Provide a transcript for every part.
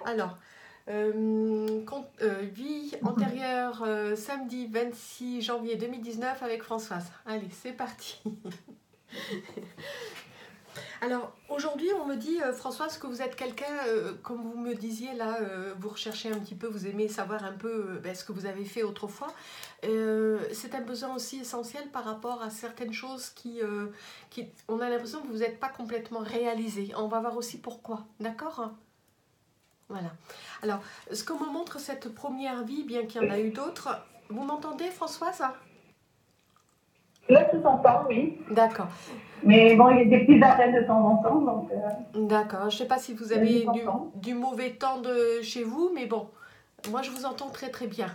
Alors, vie antérieure, samedi 26 janvier 2019 avec Françoise. Allez, c'est parti. Alors, aujourd'hui, on me dit, Françoise, que vous êtes quelqu'un, comme vous me disiez là, vous recherchez un petit peu, vous aimez savoir un peu ce que vous avez fait autrefois. C'est un besoin aussi essentiel par rapport à certaines choses on a l'impression que vous n'êtes pas complètement réalisé. On va voir aussi pourquoi, d'accord? Voilà. Alors, ce que me montre cette première vie, bien qu'il y en a eu d'autres, vous m'entendez, Françoise? Là, tout entend, oui. D'accord. Mais bon, il y a des petits arrêts de temps en temps, donc D'accord. Je ne sais pas si vous là, je avez t'entends. du mauvais temps de chez vous, mais bon, moi je vous entends très très bien.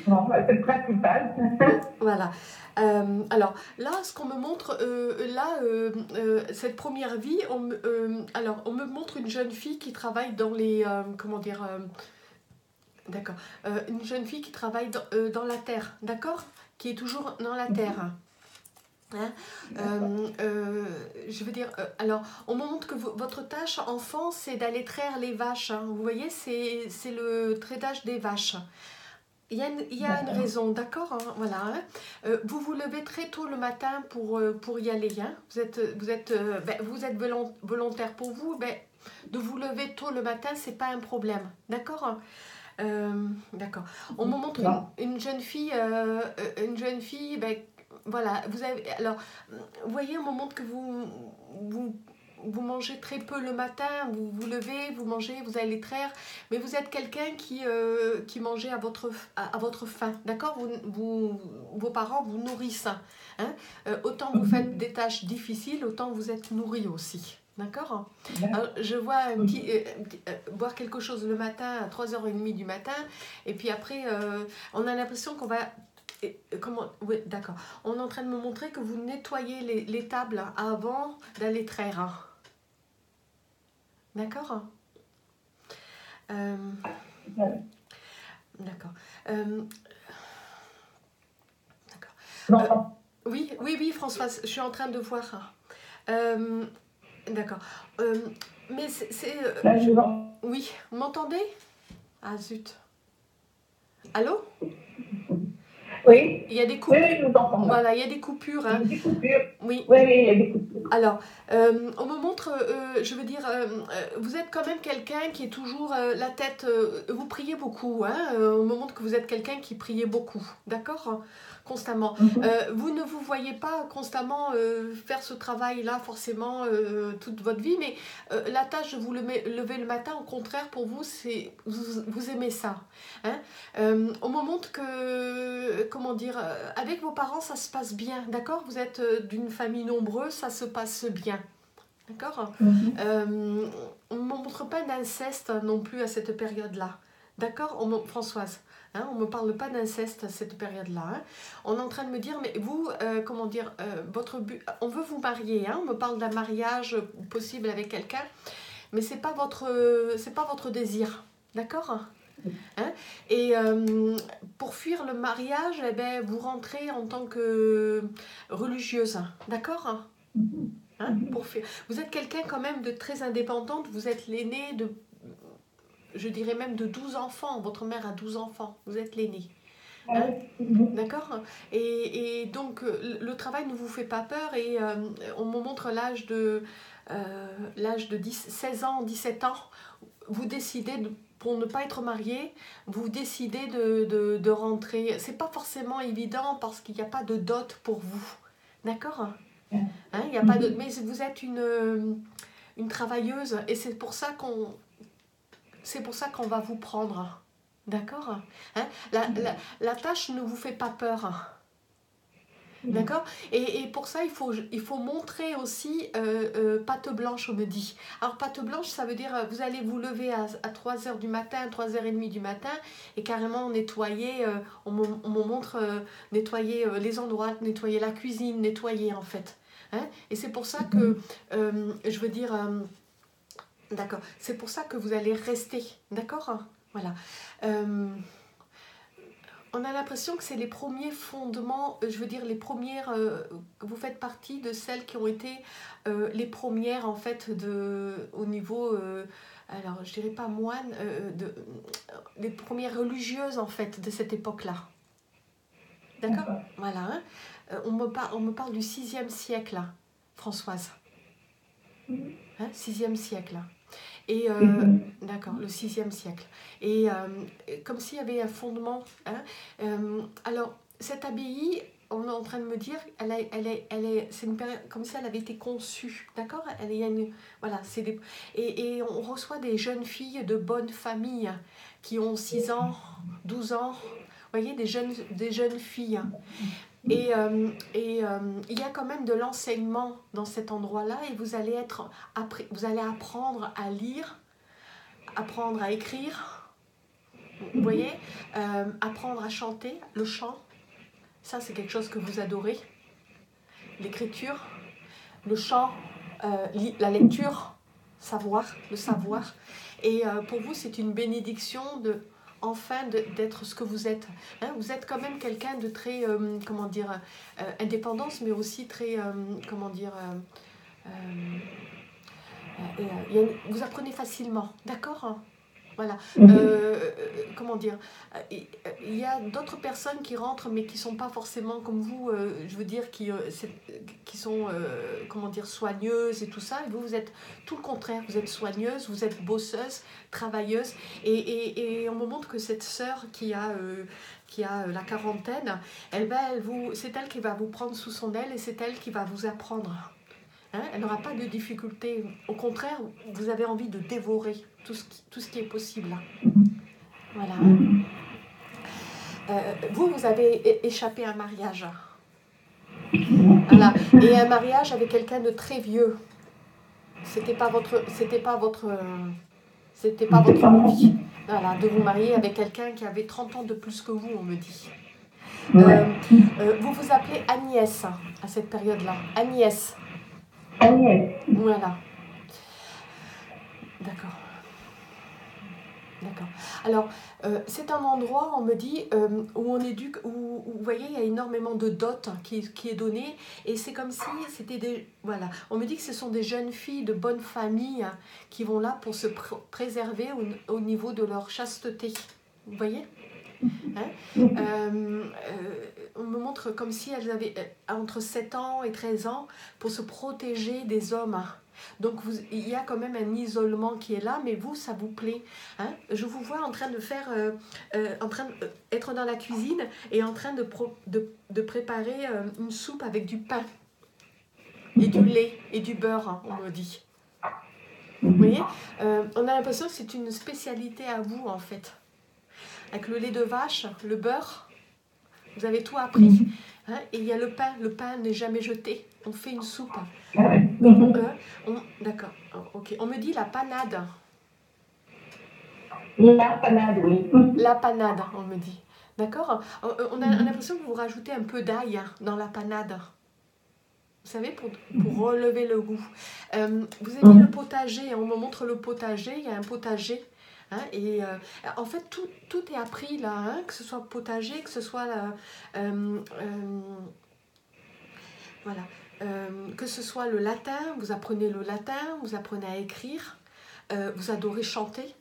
Bon, bah, c'est le principal. Voilà. Alors là, ce qu'on me montre, cette première vie, alors on me montre une jeune fille qui travaille dans les, comment dire, d'accord, une jeune fille qui travaille dans la terre, d'accord, qui est toujours dans la terre. Hein, je veux dire, alors, on me montre que votre tâche enfant, c'est d'aller traire les vaches. Hein. Vous voyez, c'est le traidage des vaches. Il y a une raison, d'accord, hein, voilà. Hein. Vous vous levez très tôt le matin pour y aller. Hein. Vous êtes volontaire pour vous. Ben, de vous lever tôt le matin, c'est pas un problème, d'accord. D'accord. On me montre une jeune fille, ben, voilà, vous avez, alors, vous voyez, on me montre que vous, vous mangez très peu le matin, vous vous levez, vous mangez, vous allez traire, mais vous êtes quelqu'un qui mangeait à votre faim, d'accord. Vos parents vous nourrissent. Hein. Autant vous faites des tâches difficiles, autant vous êtes nourri aussi. D'accord. Alors, je vois boire quelque chose le matin à 3h30 du matin, et puis après, on a l'impression qu'on va. Comment. Oui, d'accord. On est en train de me montrer que vous nettoyez les tables avant d'aller traire. Hein. D'accord. Euh, d'accord. D'accord. Oui, oui, oui, Françoise, je suis en train de voir. D'accord. Mais oui, vous m'entendez? Ah zut. Allô? Oui. Il y a des Oui, coupures. oui, je vous entends là. Voilà, il y a des coupures. Il Hein. y a des coupures. Oui. Oui, oui, il y a des coupures. Alors, on me montre, je veux dire, vous êtes quand même quelqu'un qui est toujours la tête. Vous priez beaucoup. Hein, on me montre que vous êtes quelqu'un qui priez beaucoup. D'accord. Constamment. Vous ne vous voyez pas constamment faire ce travail-là forcément toute votre vie, mais la tâche de vous lever le matin, au contraire, pour vous, c'est vous aimez ça. Hein. On me montre que, comment dire, avec vos parents, ça se passe bien, d'accord. Vous êtes d'une famille nombreuse, ça se passe bien. D'accord. On ne me montre pas d'inceste non plus à cette période-là. D'accord, Françoise. Hein, on ne me parle pas d'inceste à cette période-là. Hein. On est en train de me dire, mais vous, comment dire, votre but, on veut vous marier. Hein, on me parle d'un mariage possible avec quelqu'un, mais c'est pas votre désir. D'accord. Hein. Et pour fuir le mariage, eh ben, vous rentrez en tant que religieuse. D'accord. Hein, vous êtes quelqu'un quand même de très indépendante, vous êtes l'aîné de, je dirais même de 12 enfants, votre mère a 12 enfants, vous êtes l'aîné. Hein, d'accord. Et donc le travail ne vous fait pas peur et on me montre l'âge de 16 ans, 17 ans, vous décidez pour ne pas être marié, vous décidez de rentrer. C'est pas forcément évident parce qu'il n'y a pas de dot pour vous. D'accord. Hein, y a pas de, mais vous êtes une travailleuse et c'est pour ça qu'on va vous prendre. D'accord. Hein, la tâche ne vous fait pas peur. D'accord. Et pour ça, il faut montrer aussi patte blanche, on me dit. Alors, patte blanche, ça veut dire vous allez vous lever à 3h du matin, 3h30 du matin, et carrément nettoyer, on me montre nettoyer les endroits, nettoyer la cuisine, nettoyer en fait. Hein. Et c'est pour ça que, je veux dire, d'accord, c'est pour ça que vous allez rester. D'accord. Voilà. On a l'impression que c'est les premiers fondements, je veux dire les premières, vous faites partie de celles qui ont été les premières en fait au niveau alors je dirais pas moines, les premières religieuses en fait de cette époque-là. D'accord? D'accord. Voilà. Hein. On me parle du 6e siècle, là, Françoise. Hein, 6e siècle. Et d'accord, le 6e siècle. Et comme s'il y avait un fondement. Hein, alors, cette abbaye, on est en train de me dire, c'est une période comme si elle avait été conçue, d'accord? Voilà, et on reçoit des jeunes filles de bonne famille qui ont 6 ans, 12 ans, vous voyez, des jeunes filles. Et il y a quand même de l'enseignement dans cet endroit-là et vous allez apprendre à lire, apprendre à écrire, vous voyez, apprendre à chanter, le chant, ça c'est quelque chose que vous adorez, l'écriture, le chant, la lecture, le savoir. Et pour vous c'est une bénédiction enfin d'être ce que vous êtes. Hein, vous êtes quand même quelqu'un de très, indépendance, mais aussi très, vous apprenez facilement, d'accord, hein. Voilà. Il y a d'autres personnes qui rentrent, mais qui ne sont pas forcément comme vous, je veux dire, qui sont, soigneuses et tout ça. Et vous êtes tout le contraire. Vous êtes soigneuse, vous êtes bosseuse, travailleuse. Et on me montre que cette sœur qui a la quarantaine, c'est elle qui va vous prendre sous son aile et c'est elle qui va vous apprendre. Hein, elle n'aura pas de difficulté. Au contraire, vous avez envie de dévorer tout ce qui est possible. Voilà. Vous avez échappé à un mariage. Voilà. Et un mariage avec quelqu'un de très vieux. C'était pas votre envie. Voilà, de vous marier avec quelqu'un qui avait 30 ans de plus que vous, on me dit. Vous vous appelez Agnès à cette période-là. Agnès. Agnès. Voilà. D'accord. D'accord. Alors, c'est un endroit, on me dit, où on éduque, où vous voyez, il y a énormément de dot qui est donné, et c'est comme si c'était des... Voilà, on me dit que ce sont des jeunes filles de bonne famille qui vont là pour se préserver au niveau de leur chasteté. Vous voyez, hein, on me montre comme si elles avaient entre 7 ans et 13 ans pour se protéger des hommes. Donc il y a quand même un isolement qui est là, mais vous, ça vous plaît. Hein, je vous vois en train de faire, être dans la cuisine et en train de préparer une soupe avec du pain et du lait et du beurre, hein, on me dit. Vous voyez, on a l'impression que c'est une spécialité à vous en fait. Avec le lait de vache, le beurre, vous avez tout appris. Hein, et il y a le pain n'est jamais jeté. On fait une soupe. D'accord, ok. On me dit la panade. La panade, oui. La panade, on me dit. D'accord. On a l'impression que vous rajoutez un peu d'ail dans la panade. Vous savez, pour relever le goût. Vous aimez le potager, on me montre le potager, il y a un potager. Hein, et en fait, tout est appris là, hein, que ce soit potager, que ce soit voilà, que ce soit le latin, vous apprenez le latin, vous apprenez à écrire, vous adorez chanter.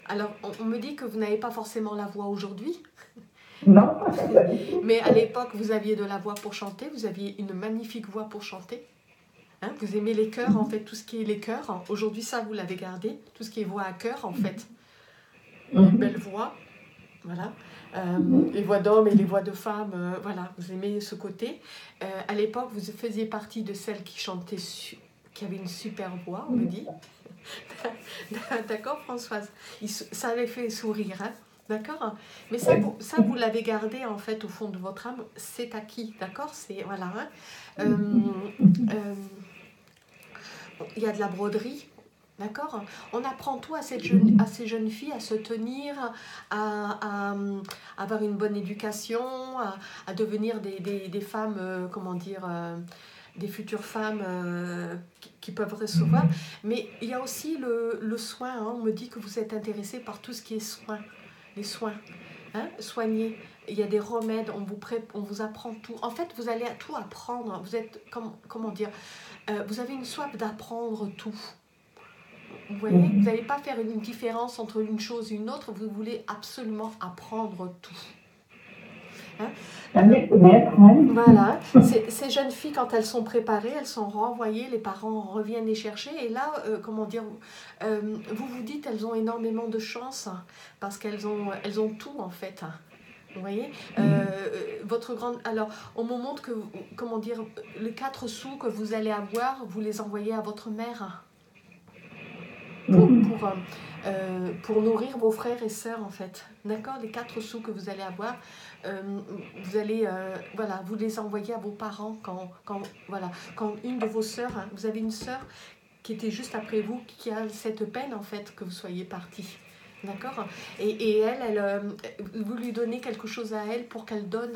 Alors, on me dit que vous n'avez pas forcément la voix aujourd'hui. Non. Mais à l'époque, vous aviez de la voix pour chanter, vous aviez une magnifique voix pour chanter. Hein, vous aimez les chœurs, en fait, tout ce qui est les chœurs. Aujourd'hui, ça, vous l'avez gardé, tout ce qui est voix à chœur, en fait. Une belle voix, voilà. Les voix d'hommes et les voix de femmes, voilà, vous aimez ce côté. À l'époque, vous faisiez partie de celles qui chantaient, qui avaient une super voix, on me dit. D'accord, Françoise? Ça avait fait sourire, hein? D'accord. Mais ça, vous l'avez gardé en fait au fond de votre âme, c'est acquis, d'accord? C'est voilà. Hein, il y a de la broderie, d'accord? On apprend tout à ces jeunes filles à se tenir, à avoir une bonne éducation, à devenir des femmes, des futures femmes qui peuvent recevoir. Mais il y a aussi le soin. Hein, on me dit que vous êtes intéressé par tout ce qui est soin. Les soins, hein, soigner. Il y a des remèdes, on vous apprend tout. En fait, vous allez tout apprendre. Vous êtes, comment dire, vous avez une soif d'apprendre tout. Vous voyez, vous n'allez pas faire une différence entre une chose et une autre, vous voulez absolument apprendre tout. Hein? Voilà, ces jeunes filles, quand elles sont préparées, elles sont renvoyées, les parents reviennent les chercher, et là, comment dire, vous vous dites, elles ont énormément de chance, parce elles ont tout en fait. Vous voyez, votre grande. Alors, on me montre que, comment dire, les 4 sous que vous allez avoir, vous les envoyez à votre mère pour nourrir vos frères et sœurs, en fait. D'accord? Les 4 sous que vous allez avoir, vous allez, voilà, vous les envoyer à vos parents voilà, quand une de vos sœurs, hein, vous avez une sœur qui était juste après vous, qui a cette peine, en fait, que vous soyez partis. D'accord? Et vous lui donnez quelque chose à elle pour qu'elle donne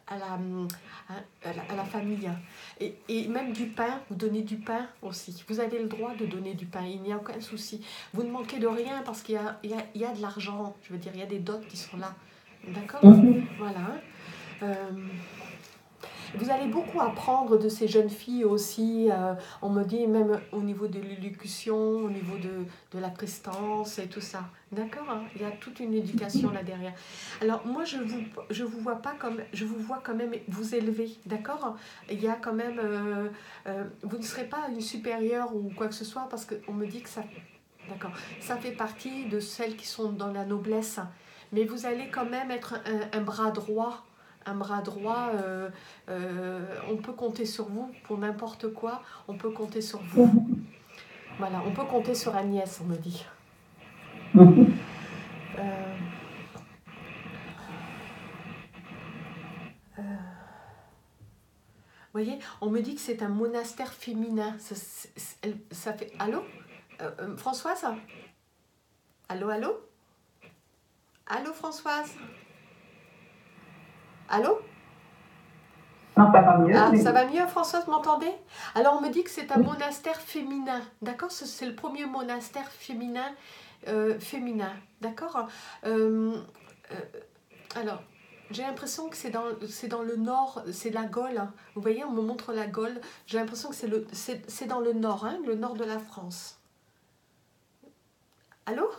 à la famille. Et même du pain, vous donnez du pain aussi. Vous avez le droit de donner du pain, il n'y a aucun souci. Vous ne manquez de rien parce qu'il y a de l'argent, je veux dire, il y a des dots qui sont là. D'accord? Voilà. Vous allez beaucoup apprendre de ces jeunes filles aussi, on me dit même au niveau de l'élocution, au niveau de la prestance et tout ça. D'accord, hein? Il y a toute une éducation là derrière. Alors moi je vous vois pas comme, je vous vois quand même vous élever, d'accord? Il y a quand même, vous ne serez pas une supérieure ou quoi que ce soit parce qu'on me dit que ça, d'accord, ça fait partie de celles qui sont dans la noblesse, mais vous allez quand même être un bras droit. Un bras droit, on peut compter sur vous pour n'importe quoi, on peut compter sur vous. Voilà, on peut compter sur Agnès, on me dit. Vous voyez, on me dit que c'est un monastère féminin. Ça fait... Allô, Françoise? Allô, allô? Allô, Françoise? Allô? Non, ça va mieux. Ah, mais... ça va mieux, Françoise, vous m'entendez? Alors, on me dit que c'est un monastère féminin. D'accord? C'est le premier monastère féminin. D'accord? Alors, j'ai l'impression que c'est dans le nord, c'est la Gaule. Vous voyez, on me montre la Gaule. J'ai l'impression que c'est dans le nord, hein, le nord de la France. Allô?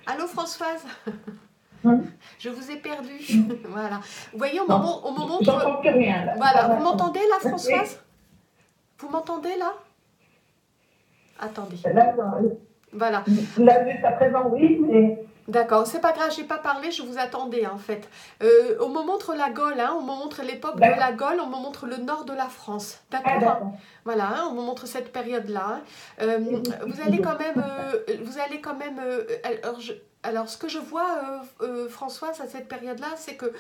Allô, Françoise? Je vous ai perdu. Voilà. Vous voyez, on me montre... J'entends plus rien, là. Voilà. Vous m'entendez, là, Françoise? Vous m'entendez, là? Attendez. Là, Voilà. là, jusqu'à présent, oui, mais... D'accord, c'est pas grave, j'ai pas parlé, je vous attendais en fait. On me montre la Gaule, hein, on me montre l'époque de la Gaule, on me montre le nord de la France. D'accord, voilà, hein, on me montre cette période-là. Vous allez quand même, alors, ce que je vois, Françoise, à cette période-là, c'est que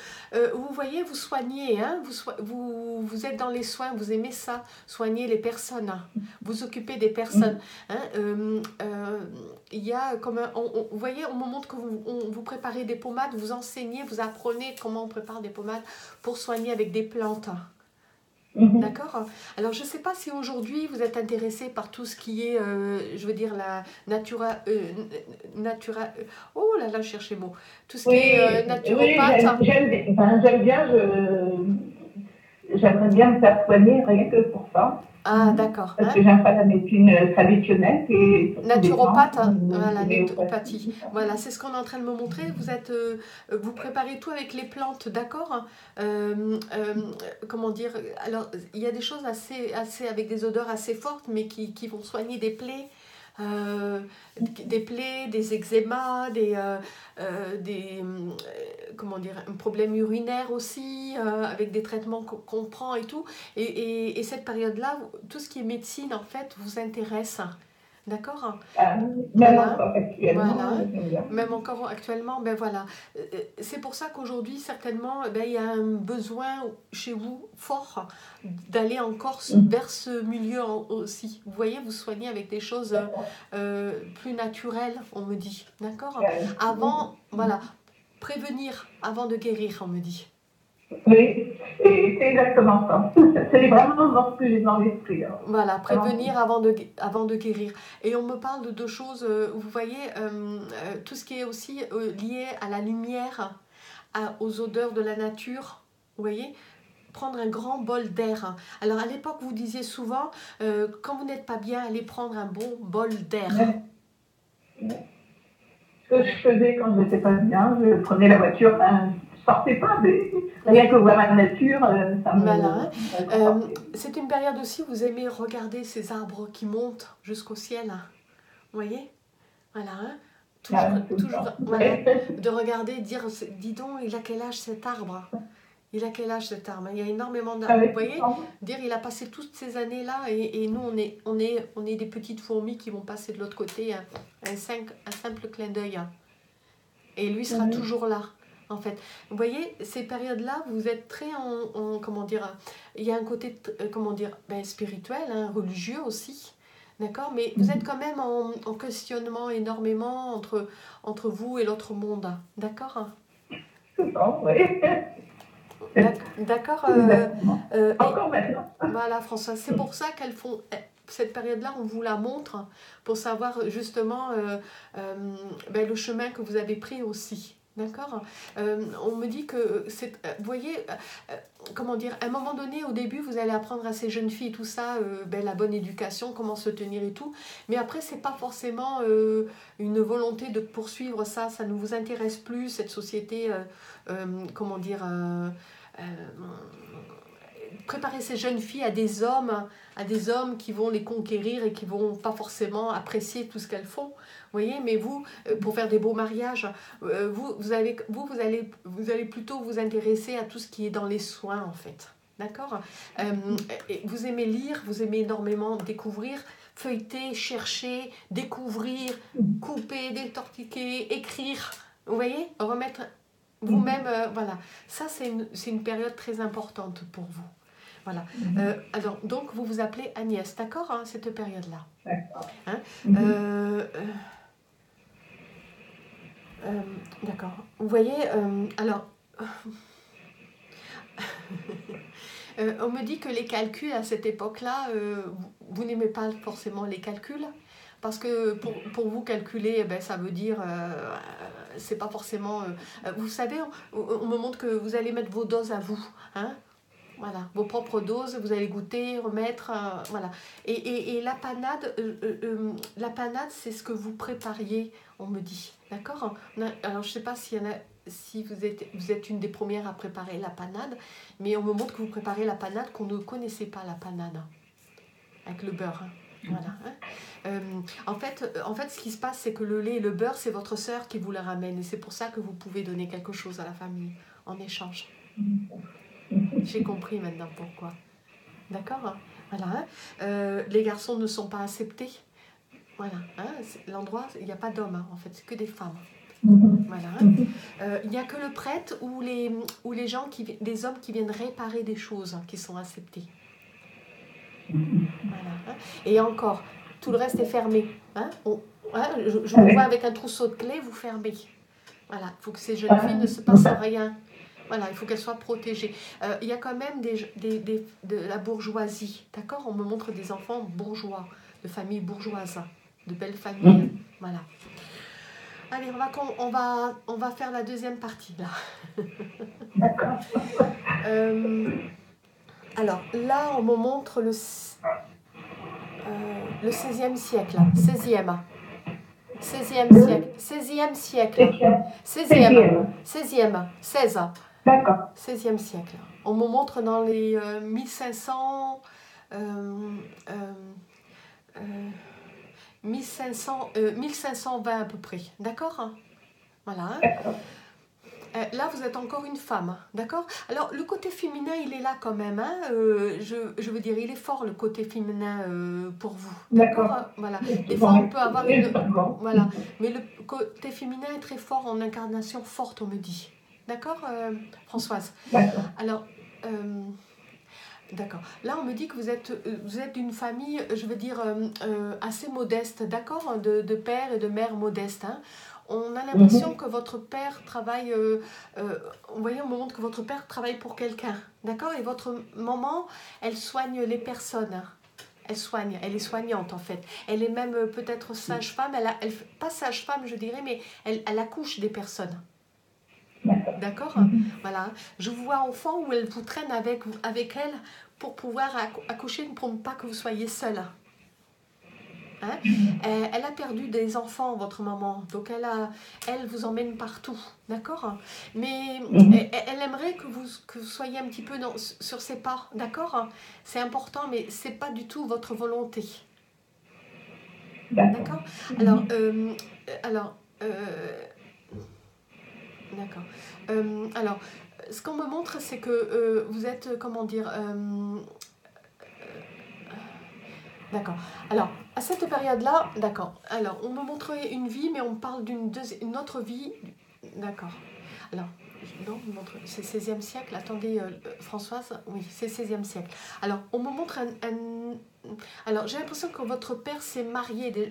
vous voyez, vous soignez, hein, vous êtes dans les soins, vous aimez ça, soigner les personnes, hein, vous occupez des personnes. Hein, il y a comme vous voyez, on me montre que vous préparez des pommades, vous enseignez, vous apprenez comment on prépare des pommades pour soigner avec des plantes. D'accord. Alors, je ne sais pas si aujourd'hui vous êtes intéressé par tout ce qui est, je veux dire, la oh là là, je cherche les mots. Tout ce qui est naturopathe. Oui, j'aime bien, j'aimerais bien me faire soigner rien que pour ça. Ah, d'accord. Parce que j'aime pas la médecine traditionnelle. Naturopathe, voilà, naturopathie. Voilà, c'est ce qu'on est en train de me montrer. Vous préparez tout avec les plantes, d'accord? Comment dire? Alors, il y a des choses assez avec des odeurs assez fortes, mais qui vont soigner des plaies. Des eczémas, comment dire, un problème urinaire aussi, avec des traitements qu'on prend et tout. Et cette période-là, tout ce qui est médecine, en fait, vous intéresse. D'accord? Même encore actuellement. Voilà. Même encore actuellement, ben voilà. C'est pour ça qu'aujourd'hui, certainement, ben, il y a un besoin chez vous fort d'aller encore vers ce milieu aussi. Vous voyez, vous soignez avec des choses plus naturelles, on me dit. D'accord? Avant, voilà, prévenir avant de guérir, on me dit. Oui, c'est exactement ça. C'est vraiment dans ce que j'ai dans l'esprit. Voilà, prévenir avant de guérir. Et on me parle de deux choses, vous voyez, tout ce qui est aussi lié à la lumière, aux odeurs de la nature, vous voyez, prendre un grand bol d'air. Alors, à l'époque, vous disiez souvent, quand vous n'êtes pas bien, allez prendre un bon bol d'air. Ce que je faisais quand je n'étais pas bien, je prenais la voiture, je sortais pas, mais rien que voir la nature, ça me... Voilà. C'est une période aussi où vous aimez regarder ces arbres qui montent jusqu'au ciel. Vous voyez? Voilà. Toujours voilà, de regarder, dire, dis donc, il a quel âge cet arbre? Il a quel âge cet arbre? Il y a énormément d'arbres. Vous voyez? Dire, il a passé toutes ces années-là et nous, on est des petites fourmis qui vont passer de l'autre côté, un simple clin d'œil. Et lui sera toujours là, en fait. Vous voyez, ces périodes-là, vous êtes très comment dire, il y a un côté, comment dire, spirituel, hein, religieux aussi. D'accord? Mais vous êtes quand même en questionnement énormément entre vous et l'autre monde. D'accord? Souvent, oui. D'accord. Encore maintenant. Voilà, François. C'est pour ça qu'elles font... Cette période-là, on vous la montre pour savoir justement le chemin que vous avez pris aussi. D'accord? On me dit que, vous voyez, comment dire, à un moment donné, au début, vous allez apprendre à ces jeunes filles tout ça, la bonne éducation, comment se tenir et tout. Mais après, c'est pas forcément une volonté de poursuivre ça. Ça ne vous intéresse plus, cette société, comment dire... préparer ces jeunes filles à des hommes qui vont les conquérir et qui vont pas forcément apprécier tout ce qu'elles font. Vous voyez, mais vous, pour faire des beaux mariages, vous allez plutôt vous intéresser à tout ce qui est dans les soins, en fait. D'accord? Vous aimez lire, vous aimez énormément découvrir, feuilleter, chercher, découvrir, couper, décortiquer, écrire. Vous voyez? Remettre vous-même, voilà. Ça, c'est une période très importante pour vous. Voilà. Alors, donc, vous vous appelez Agnès, d'accord, hein, cette période-là. D'accord. Hein, d'accord. Vous voyez, alors, on me dit que les calculs à cette époque-là, vous n'aimez pas forcément les calculs, parce que pour vous calculer, ça veut dire, c'est pas forcément... vous savez, on me montre que vous allez mettre vos doses à vous, hein. Voilà, vos propres doses, vous allez goûter, remettre, voilà. Et la panade, c'est ce que vous prépariez, on me dit, d'accord? Alors, je ne sais pas si vous êtes une des premières à préparer la panade, mais on me montre que vous préparez la panade, qu'on ne connaissait pas la panade, avec le beurre, hein. Voilà. Hein. En fait, ce qui se passe, c'est que le lait et le beurre, c'est votre sœur qui vous le ramène, et c'est pour ça que vous pouvez donner quelque chose à la famille en échange. J'ai compris maintenant pourquoi. D'accord, hein? Voilà. Hein. Les garçons ne sont pas acceptés. Voilà. Hein. L'endroit, il n'y a pas d'hommes, hein, en fait, c'est que des femmes. Voilà. Hein. Il n'y a que le prêtre ou les gens, des hommes qui viennent réparer des choses, hein, qui sont acceptés. Voilà. Hein. Et encore, tout le reste est fermé. Hein. Je vous vois avec un trousseau de clés, vous fermez. Voilà. Il faut que ces jeunes filles ne se passent rien. Voilà, il faut qu'elle soit protégée. Il y a quand même de la bourgeoisie, d'accord? On me montre des enfants bourgeois, de familles bourgeoises, de belles familles. Voilà. Allez, on va faire la deuxième partie, là. D'accord. Alors, là, on me montre le 16e siècle. 16e. 16e siècle. 16e siècle. 16e. 16e. 16. D'accord. 16e siècle. On me montre dans les 1520 à peu près. D'accord? Voilà. Là, vous êtes encore une femme. D'accord? Alors, le côté féminin, il est là quand même. Hein, je veux dire, il est fort, le côté féminin pour vous. D'accord? Voilà. Des fois, on peut avoir une... Voilà. Mais le côté féminin est très fort en incarnation forte, on me dit. D'accord, Françoise? D'accord. Alors, d'accord. Là, on me dit que vous êtes d'une famille, je veux dire, assez modeste, d'accord? De père et de mère modeste. Hein. On a l'impression que votre père travaille... on me montre que votre père travaille pour quelqu'un, d'accord? Et votre maman, elle soigne les personnes. Elle est soignante en fait. Elle est même peut-être sage-femme. Pas sage-femme, je dirais, mais elle accouche des personnes. D'accord. D'accord? Voilà. Je vous vois enfant où elle vous traîne avec elle pour pouvoir accoucher, pour ne pas que vous soyez seul. Hein? Elle a perdu des enfants, votre maman, donc elle vous emmène partout, d'accord? Mais elle aimerait que vous soyez un petit peu sur ses pas, d'accord? C'est important, mais c'est pas du tout votre volonté. D'accord? Alors, d'accord. Alors, ce qu'on me montre, c'est que vous êtes, comment dire, d'accord. Alors, à cette période-là, d'accord. Alors, on me montrait une vie, mais on parle d'une autre vie. D'accord. Alors, non, on montre, c'est 16e siècle. Attendez, Françoise, oui, c'est 16e siècle. Alors, on me montre alors, j'ai l'impression que votre père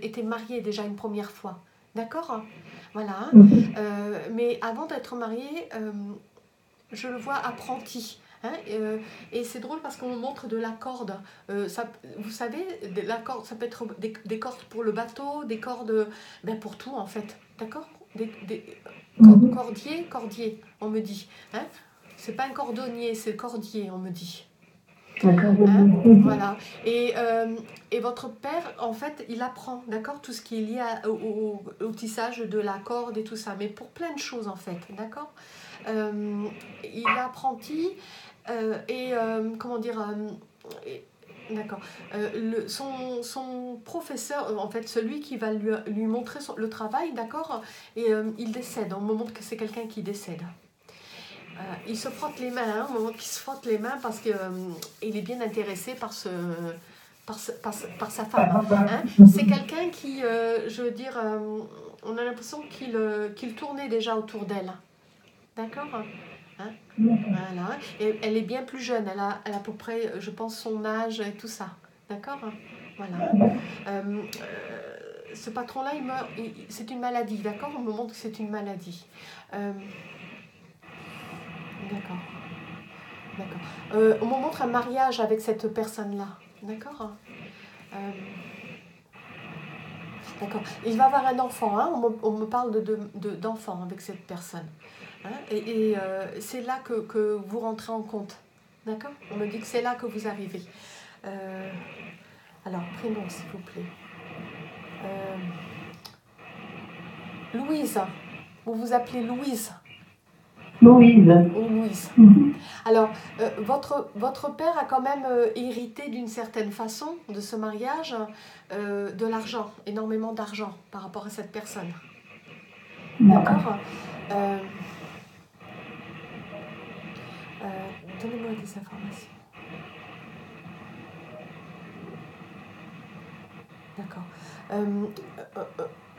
était marié déjà une première fois. D'accord? Voilà. Mais avant d'être marié, je le vois apprenti. Hein, et c'est drôle parce qu'on me montre de la corde. Vous savez, la corde, ça peut être des cordes pour le bateau, des cordes pour tout en fait. D'accord? Cordier, on me dit. Hein, c'est pas un cordonnier, c'est le cordier, on me dit. Hein, voilà. Et votre père, en fait, il apprend, d'accord, tout ce qui est lié au tissage de la corde et tout ça, mais pour plein de choses en fait, d'accord. Il est apprenti comment dire, d'accord. Son professeur, en fait, celui qui va lui montrer le travail, d'accord, et il décède. On me montre que c'est quelqu'un qui décède. Il se frotte les mains, hein, au moment qu'il se frotte les mains parce qu'il est bien intéressé par sa femme. Hein. C'est quelqu'un qui, je veux dire, on a l'impression qu'il tournait déjà autour d'elle. D'accord? Hein? Voilà. Et elle est bien plus jeune, elle a à peu près, je pense, son âge et tout ça. D'accord? Voilà. Ce patron-là, il meurt, c'est une maladie, d'accord? On me montre que c'est une maladie. D'accord. D'accord. On me montre un mariage avec cette personne-là. D'accord? D'accord. Il va avoir un enfant. Hein? On me parle d'enfant avec cette personne. Hein? Et c'est là que vous rentrez en compte. D'accord? On me dit que c'est là que vous arrivez. Alors, prénom, s'il vous plaît. Louise. Vous vous appelez Louise? Louise. Ou Louise. Alors, votre père a quand même hérité d'une certaine façon de ce mariage de l'argent, énormément d'argent par rapport à cette personne. D'accord. Donnez-moi des informations. D'accord.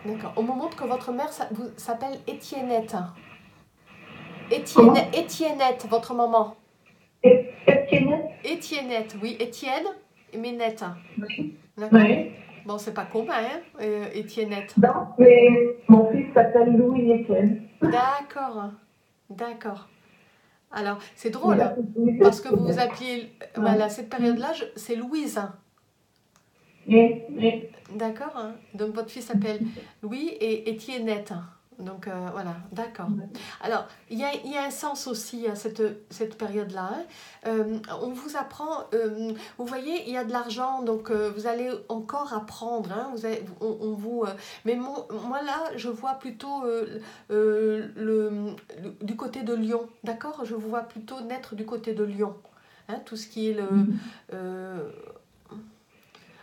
D'accord. On me montre que votre mère s'appelle Étiennette. Étiennette, votre maman. Étiennette, oui, Étienne, mais nette. Oui. D'accord. Oui. Bon, c'est pas commun, hein, Étiennette. Non, mais mon fils s'appelle Louis Étienne. D'accord, d'accord. Alors, c'est drôle, parce que vous vous appeliez, voilà, cette période-là, c'est Louise. Oui, oui. D'accord, hein. Donc votre fils s'appelle Louis et Étiennette. Donc voilà, d'accord. Alors, il y a un sens aussi à cette période-là. Hein. On vous apprend, vous voyez, il y a de l'argent, donc vous allez encore apprendre. Hein. Mais moi là, je vois plutôt du côté de Lyon, d'accord? Je vous vois plutôt naître du côté de Lyon. Hein, tout ce qui est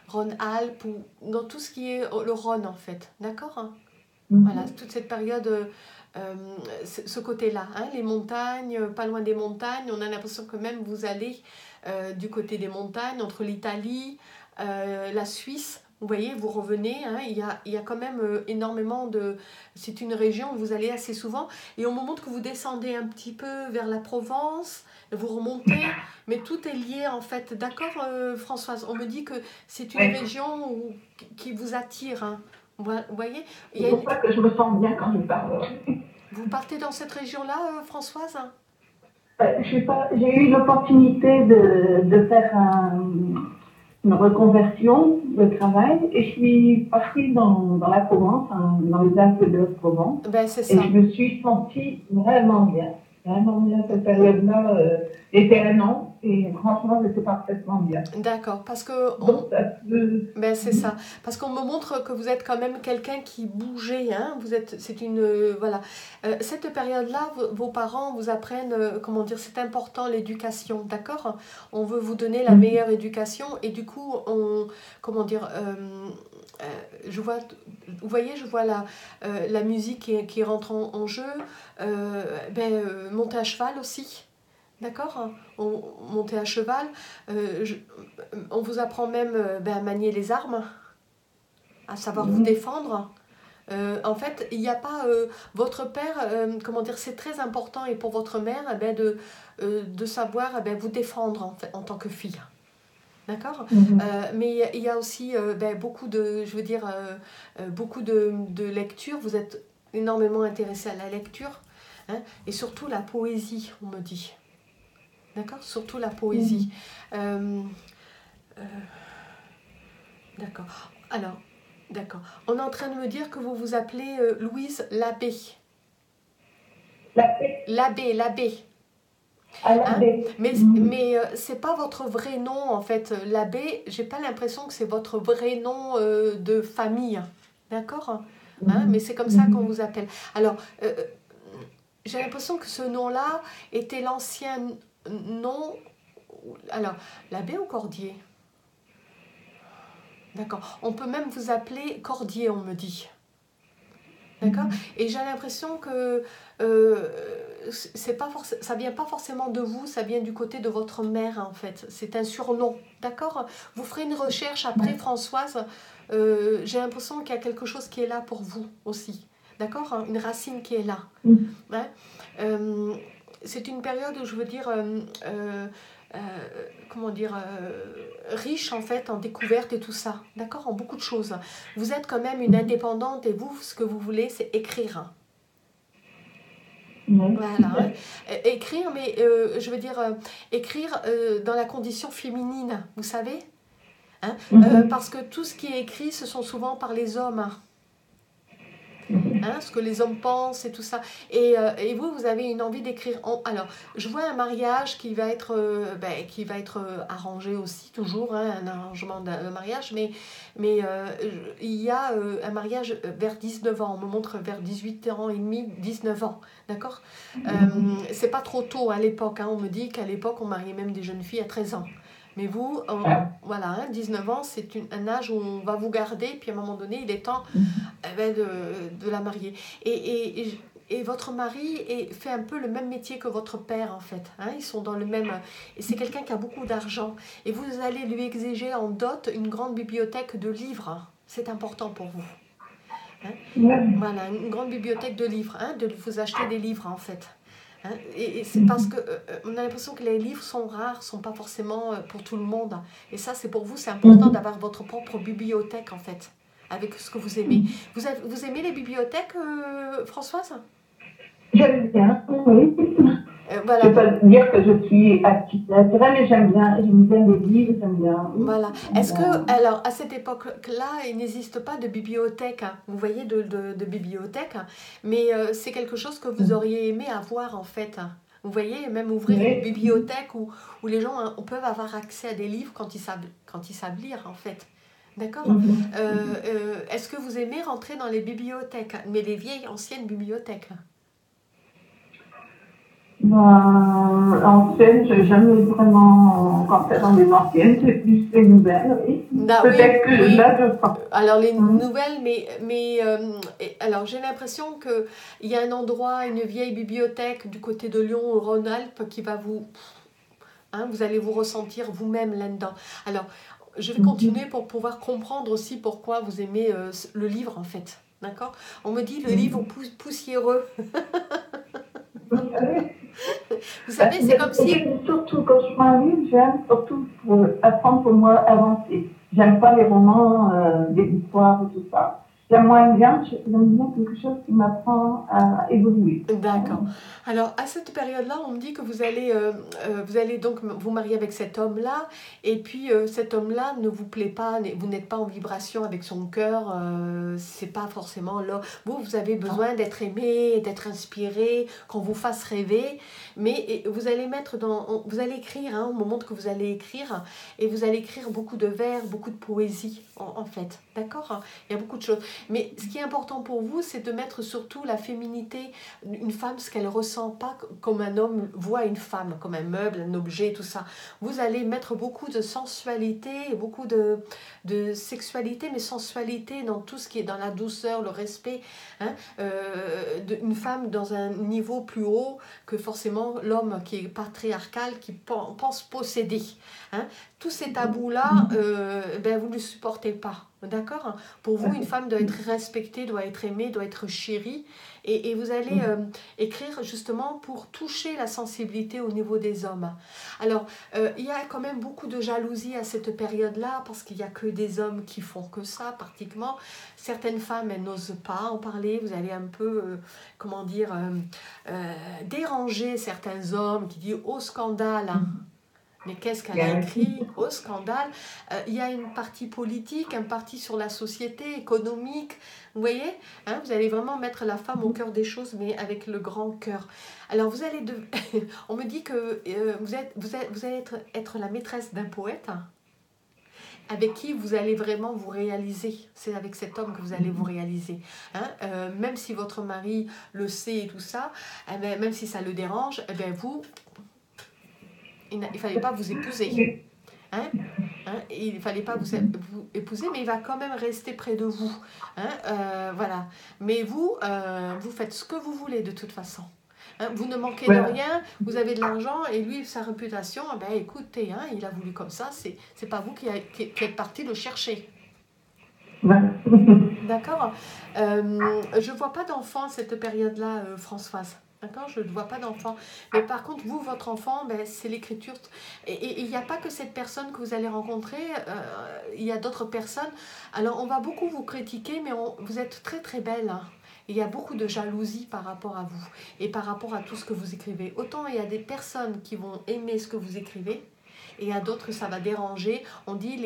Rhône-Alpes, ou dans tout ce qui est le Rhône en fait, d'accord? Hein. Voilà, toute cette période, ce côté-là, hein, les montagnes, pas loin des montagnes, on a l'impression que même vous allez du côté des montagnes, entre l'Italie, la Suisse, vous voyez, vous revenez, hein, il y a quand même énormément de... C'est une région où vous allez assez souvent, et on me montre que vous descendez un petit peu vers la Provence, vous remontez, mais tout est lié en fait, d'accord Françoise? On me dit que c'est une région qui vous attire, hein. Vous voyez, c'est pour ça que je me sens bien quand je parle. Vous partez dans cette région-là, Françoise? J'ai eu l'opportunité de faire une reconversion de travail et je suis partie dans la Provence, dans les Alpes de Haute-Provence. Ben, c'est ça. Et je me suis sentie vraiment bien. vraiment bien. Cette période-là était un an et franchement, j'étais parfaitement bien. D'accord, parce que Donc, ça peut... ben c'est ça, parce qu'on me montre que vous êtes quand même quelqu'un qui bougeait, hein. Vous êtes, c'est une, voilà. Cette période-là, vos parents vous apprennent, comment dire, c'est important l'éducation, d'accord? On veut vous donner la meilleure éducation et du coup, comment dire, je vois, vous voyez, je vois la musique qui rentre en jeu, monter à cheval aussi. D'accord? Monter à cheval. On vous apprend même à manier les armes, à savoir vous défendre. En fait, il n'y a pas votre père, comment dire, c'est très important et pour votre mère de savoir vous défendre en tant que fille. D'accord? Mais il y a aussi beaucoup de, je veux dire, beaucoup de lecture. Vous êtes énormément intéressé à la lecture, hein, et surtout la poésie, on me dit. D'accord? Surtout la poésie. D'accord. Alors, d'accord. On est en train de me dire que vous vous appelez Louise Labbé. Labbé. À l'abbé. Hein? Mais c'est pas votre vrai nom en fait. Labbé, j'ai pas l'impression que c'est votre vrai nom de famille. D'accord? Hein? Mais c'est comme ça qu'on vous appelle. Alors, j'ai l'impression que ce nom-là était l'ancien nom. Alors, Labbé ou Cordier? D'accord. On peut même vous appeler Cordier, on me dit. D'accord. Et j'ai l'impression que c'est pas ça vient pas forcément de vous, ça vient du côté de votre mère en fait. C'est un surnom. D'accord. Vous ferez une recherche après, Françoise. J'ai l'impression qu'il y a quelque chose qui est là pour vous aussi. D'accord. Une racine qui est là. Hein. C'est une période où je veux dire... comment dire, riche en fait en découvertes et tout ça, d'accord, en beaucoup de choses. Vous êtes quand même une indépendante et vous, ce que vous voulez, c'est écrire. Voilà, hein. Écrire, mais je veux dire, écrire dans la condition féminine, vous savez, hein, parce que tout ce qui est écrit, ce sont souvent par les hommes. Hein, ce que les hommes pensent et tout ça. Et vous avez une envie d'écrire. Alors, je vois un mariage qui va être arrangé aussi, toujours, hein, un arrangement de mariage, mais il y a un mariage vers 19 ans. On me montre vers 18 ans et demi, 19 ans. D'accord. C'est pas trop tôt à l'époque. Hein, on me dit qu'à l'époque, on mariait même des jeunes filles à 13 ans. Mais vous, voilà, hein, 19 ans, c'est un âge où on va vous garder, puis à un moment donné, il est temps de la marier. Et votre mari fait un peu le même métier que votre père, en fait. Hein, ils sont dans le même... Et c'est quelqu'un qui a beaucoup d'argent. Et vous allez lui exiger en dot une grande bibliothèque de livres. C'est important pour vous. Hein. Voilà, une grande bibliothèque de livres, hein, de vous acheter des livres, en fait. Hein, et c'est parce que on a l'impression que les livres sont rares, sont pas forcément pour tout le monde. Et ça, c'est pour vous, c'est important d'avoir votre propre bibliothèque en fait, avec ce que vous aimez. Vous aimez les bibliothèques, Françoise? J'aime bien, oui. Voilà. Je ne vais pas dire que je suis active naturelle, mais j'aime bien les livres, j'aime bien. Voilà. Est-ce que, alors, à cette époque-là, il n'existe pas de bibliothèque, hein, vous voyez, de bibliothèque, mais c'est quelque chose que vous auriez aimé avoir, en fait. Vous voyez, même ouvrir une bibliothèque où les gens peuvent avoir accès à des livres quand ils savent lire, en fait. D'accord. Est-ce que vous aimez rentrer dans les bibliothèques, mais les vieilles, anciennes bibliothèques? Anciennes, je n'ai jamais vraiment rentré dans les anciennes, c'est plus les nouvelles, oui. Peut-être que là, je pense. Alors, les nouvelles, mais alors j'ai l'impression qu'il y a un endroit, une vieille bibliothèque du côté de Lyon, au Rhône-Alpes, qui va vous... Hein, vous allez vous ressentir vous-même là-dedans. Alors, je vais continuer pour pouvoir comprendre aussi pourquoi vous aimez le livre, en fait. D'accord. On me dit le livre poussiéreux. Vous savez, c'est comme si... Surtout quand je prends un livre, j'aime surtout pour apprendre pour moi avancer. J'aime pas les romans, des histoires et tout ça. j'aime bien quelque chose qui m'apprend à évoluer. D'accord. Alors, à cette période-là, on me dit que vous allez donc vous marier avec cet homme-là, et puis cet homme-là ne vous plaît pas, vous n'êtes pas en vibration avec son cœur, c'est pas forcément là. Vous avez besoin d'être aimé, d'être inspiré, qu'on vous fasse rêver, mais vous allez vous allez écrire, hein, au moment que vous allez écrire, et vous allez écrire beaucoup de vers, beaucoup de poésie, en fait. D'accord? Il y a beaucoup de choses. Mais ce qui est important pour vous, c'est de mettre surtout la féminité. Une femme, ce qu'elle ressent pas comme un homme voit une femme, comme un meuble, un objet, tout ça. Vous allez mettre beaucoup de sensualité, beaucoup de sexualité, mais sensualité dans tout ce qui est dans la douceur, le respect. Hein, une femme dans un niveau plus haut que forcément l'homme qui est patriarcal, qui pense posséder. Hein. Tous ces tabous-là, vous ne les supportez pas. D'accord? Pour vous, une femme doit être respectée, doit être aimée, doit être chérie. Et vous allez écrire justement pour toucher la sensibilité au niveau des hommes. Alors, il y a quand même beaucoup de jalousie à cette période-là, parce qu'il n'y a que des hommes qui font que ça, pratiquement. Certaines femmes, elles n'osent pas en parler. Vous allez un peu, déranger certains hommes qui disent « au scandale ». Mais qu'est-ce qu'elle a écrit? Au scandale. Il y a une partie politique, une partie sur la société, économique. Vous voyez, hein, vous allez vraiment mettre la femme au cœur des choses, mais avec le grand cœur. Alors, vous allez on me dit que vous allez être la maîtresse d'un poète, hein, avec qui vous allez vraiment vous réaliser. C'est avec cet homme que vous allez vous réaliser. Hein, même si votre mari le sait et tout ça, même si ça le dérange, vous... Il ne fallait pas vous épouser. Hein? Il ne fallait pas vous épouser, mais il va quand même rester près de vous. Hein? Voilà. Mais vous, vous faites ce que vous voulez de toute façon. Hein? Vous ne manquez de rien, vous avez de l'argent, et lui, sa réputation, écoutez, hein, il a voulu comme ça, c'est pas vous qui êtes parti le chercher. D'accord. Je ne vois pas d'enfant à cette période-là, Françoise. D'accord, je ne vois pas d'enfant. Mais par contre, vous, votre enfant, c'est l'écriture. Et il n'y a pas que cette personne que vous allez rencontrer, il y a d'autres personnes. Alors, on va beaucoup vous critiquer, mais vous êtes très très belle. Hein. Il y a beaucoup de jalousie par rapport à vous et par rapport à tout ce que vous écrivez. Autant il y a des personnes qui vont aimer ce que vous écrivez, et à d'autres, ça va déranger. On dit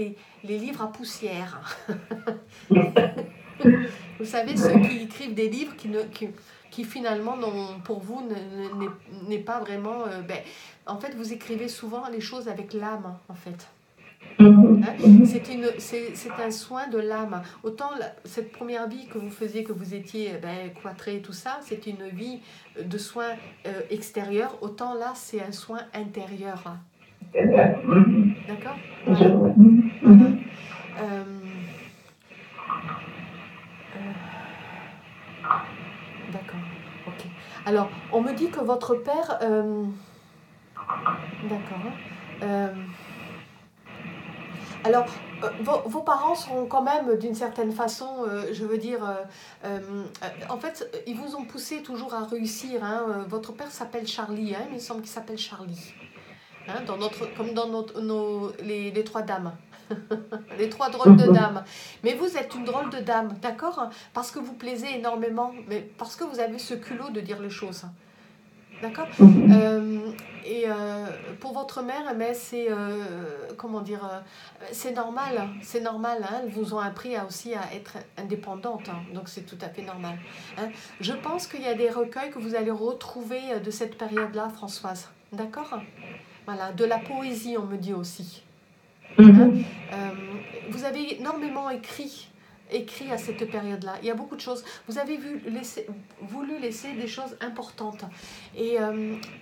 les livres à poussière. Vous savez, ceux qui écrivent des livres qui finalement, pour vous, n'est pas vraiment... en fait, vous écrivez souvent les choses avec l'âme, en fait. Hein? C'est un soin de l'âme. Autant cette première vie que vous faisiez, que vous étiez cloîtré, tout ça, c'est une vie de soins extérieurs. Autant là, c'est un soin intérieur. D'accord? Voilà. D'accord, ok. Alors, on me dit que votre père... D'accord. Alors, vos parents sont quand même, d'une certaine façon, je veux dire... en fait, ils vous ont poussé toujours à réussir. Hein. Votre père s'appelle Charlie, hein, il me semble qu'il s'appelle Charlie. Hein, comme dans les trois dames. Les trois drôles de dames. Mais vous êtes une drôle de dame, d'accord? Parce que vous plaisez énormément, mais parce que vous avez ce culot de dire les choses. D'accord? Pour votre mère, c'est c'est normal, c'est normal. Hein, elles vous ont appris aussi à être indépendante, hein, donc c'est tout à fait normal. Hein. Je pense qu'il y a des recueils que vous allez retrouver de cette période-là, Françoise. D'accord? Voilà, de la poésie, on me dit aussi. Hein? Vous avez énormément écrit à cette période-là. Il y a beaucoup de choses. Vous avez voulu laisser des choses importantes. Et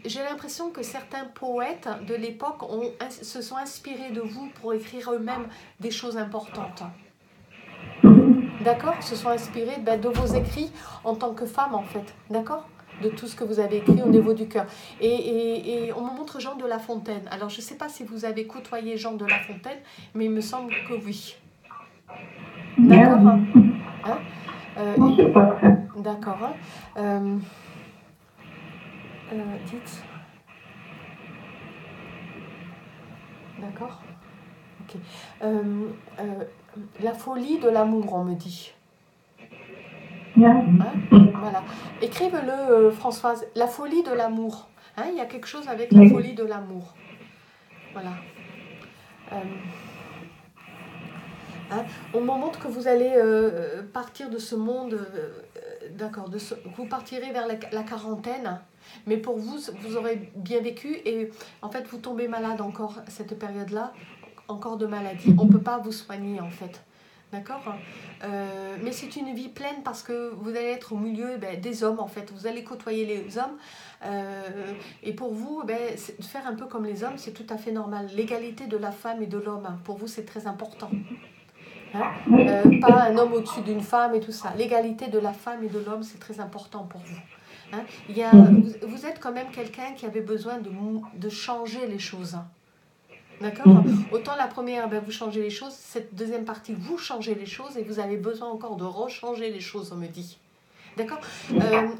j'ai l'impression que certains poètes de l'époque se sont inspirés de vous pour écrire eux-mêmes des choses importantes. D'accord? Se sont inspirés de vos écrits en tant que femme, en fait. D'accord? De tout ce que vous avez écrit au niveau du cœur. Et on me montre Jean de La Fontaine. Alors, je ne sais pas si vous avez côtoyé Jean de La Fontaine, mais il me semble que oui. D'accord, hein? D'accord. Hein? Dites. D'accord. Ok. La folie de l'amour, on me dit. Hein, voilà. Écrivez-le, Françoise, la folie de l'amour. Hein, il y a quelque chose avec la folie de l'amour. Voilà. Hein, au moment que vous allez partir de ce monde, d'accord, vous partirez vers la quarantaine, mais pour vous, vous aurez bien vécu et en fait, vous tombez malade encore cette période-là, encore de maladie. On ne peut pas vous soigner en fait. D'accord, mais c'est une vie pleine parce que vous allez être au milieu des hommes en fait. Vous allez côtoyer les hommes et pour vous, faire un peu comme les hommes, c'est tout à fait normal. L'égalité de la femme et de l'homme, pour vous, c'est très important. Hein, pas un homme au-dessus d'une femme et tout ça. L'égalité de la femme et de l'homme, c'est très important pour vous. Hein, vous êtes quand même quelqu'un qui avait besoin de changer les choses. D'accord. Autant la première, vous changez les choses, cette deuxième partie, vous changez les choses et vous avez besoin encore de rechanger les choses, on me dit. D'accord.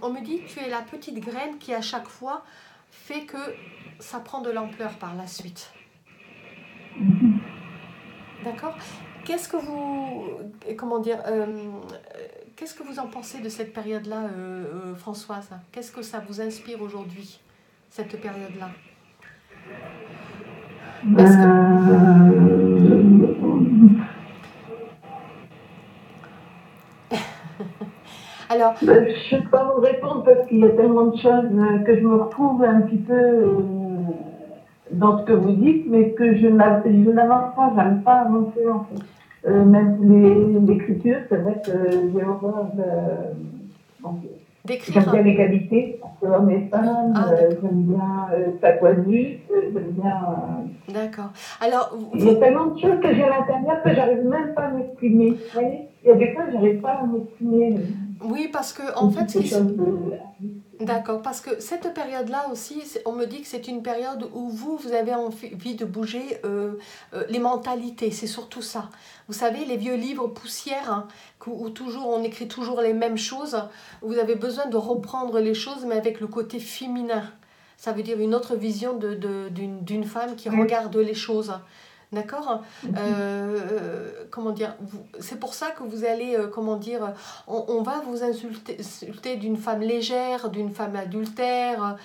On me dit que tu es la petite graine qui à chaque fois fait que ça prend de l'ampleur par la suite. D'accord. Qu'est-ce que vous, qu'est-ce que vous en pensez de cette période-là, Françoise? Qu'est-ce que ça vous inspire aujourd'hui, cette période-là? Alors, je ne peux pas vous répondre parce qu'il y a tellement de choses que je me retrouve un petit peu dans ce que vous dites, mais que je n'avance pas, j'aime pas avancer en fait. Même l'écriture, c'est vrai que j'ai horreur d'écrire. J'aime bien l'égalité entre hommes et femmes, j'aime bien ça soit juste, j'aime bien. D'accord. Alors, il y a tellement de choses que j'ai à l'intérieur que j'arrive même pas à m'exprimer. Vous voyez, il y a des fois, j'arrive pas à m'exprimer. Oui, parce que en fait, d'accord, parce que cette période-là aussi, on me dit que c'est une période où vous avez envie de bouger les mentalités, c'est surtout ça. Vous savez, les vieux livres poussières, hein, où toujours on écrit toujours les mêmes choses, vous avez besoin de reprendre les choses, mais avec le côté féminin. Ça veut dire une autre vision d'une femme qui regarde les choses. D'accord. Comment dire, c'est pour ça que vous allez, comment dire, on va vous insulter d'une femme légère, d'une femme adultère.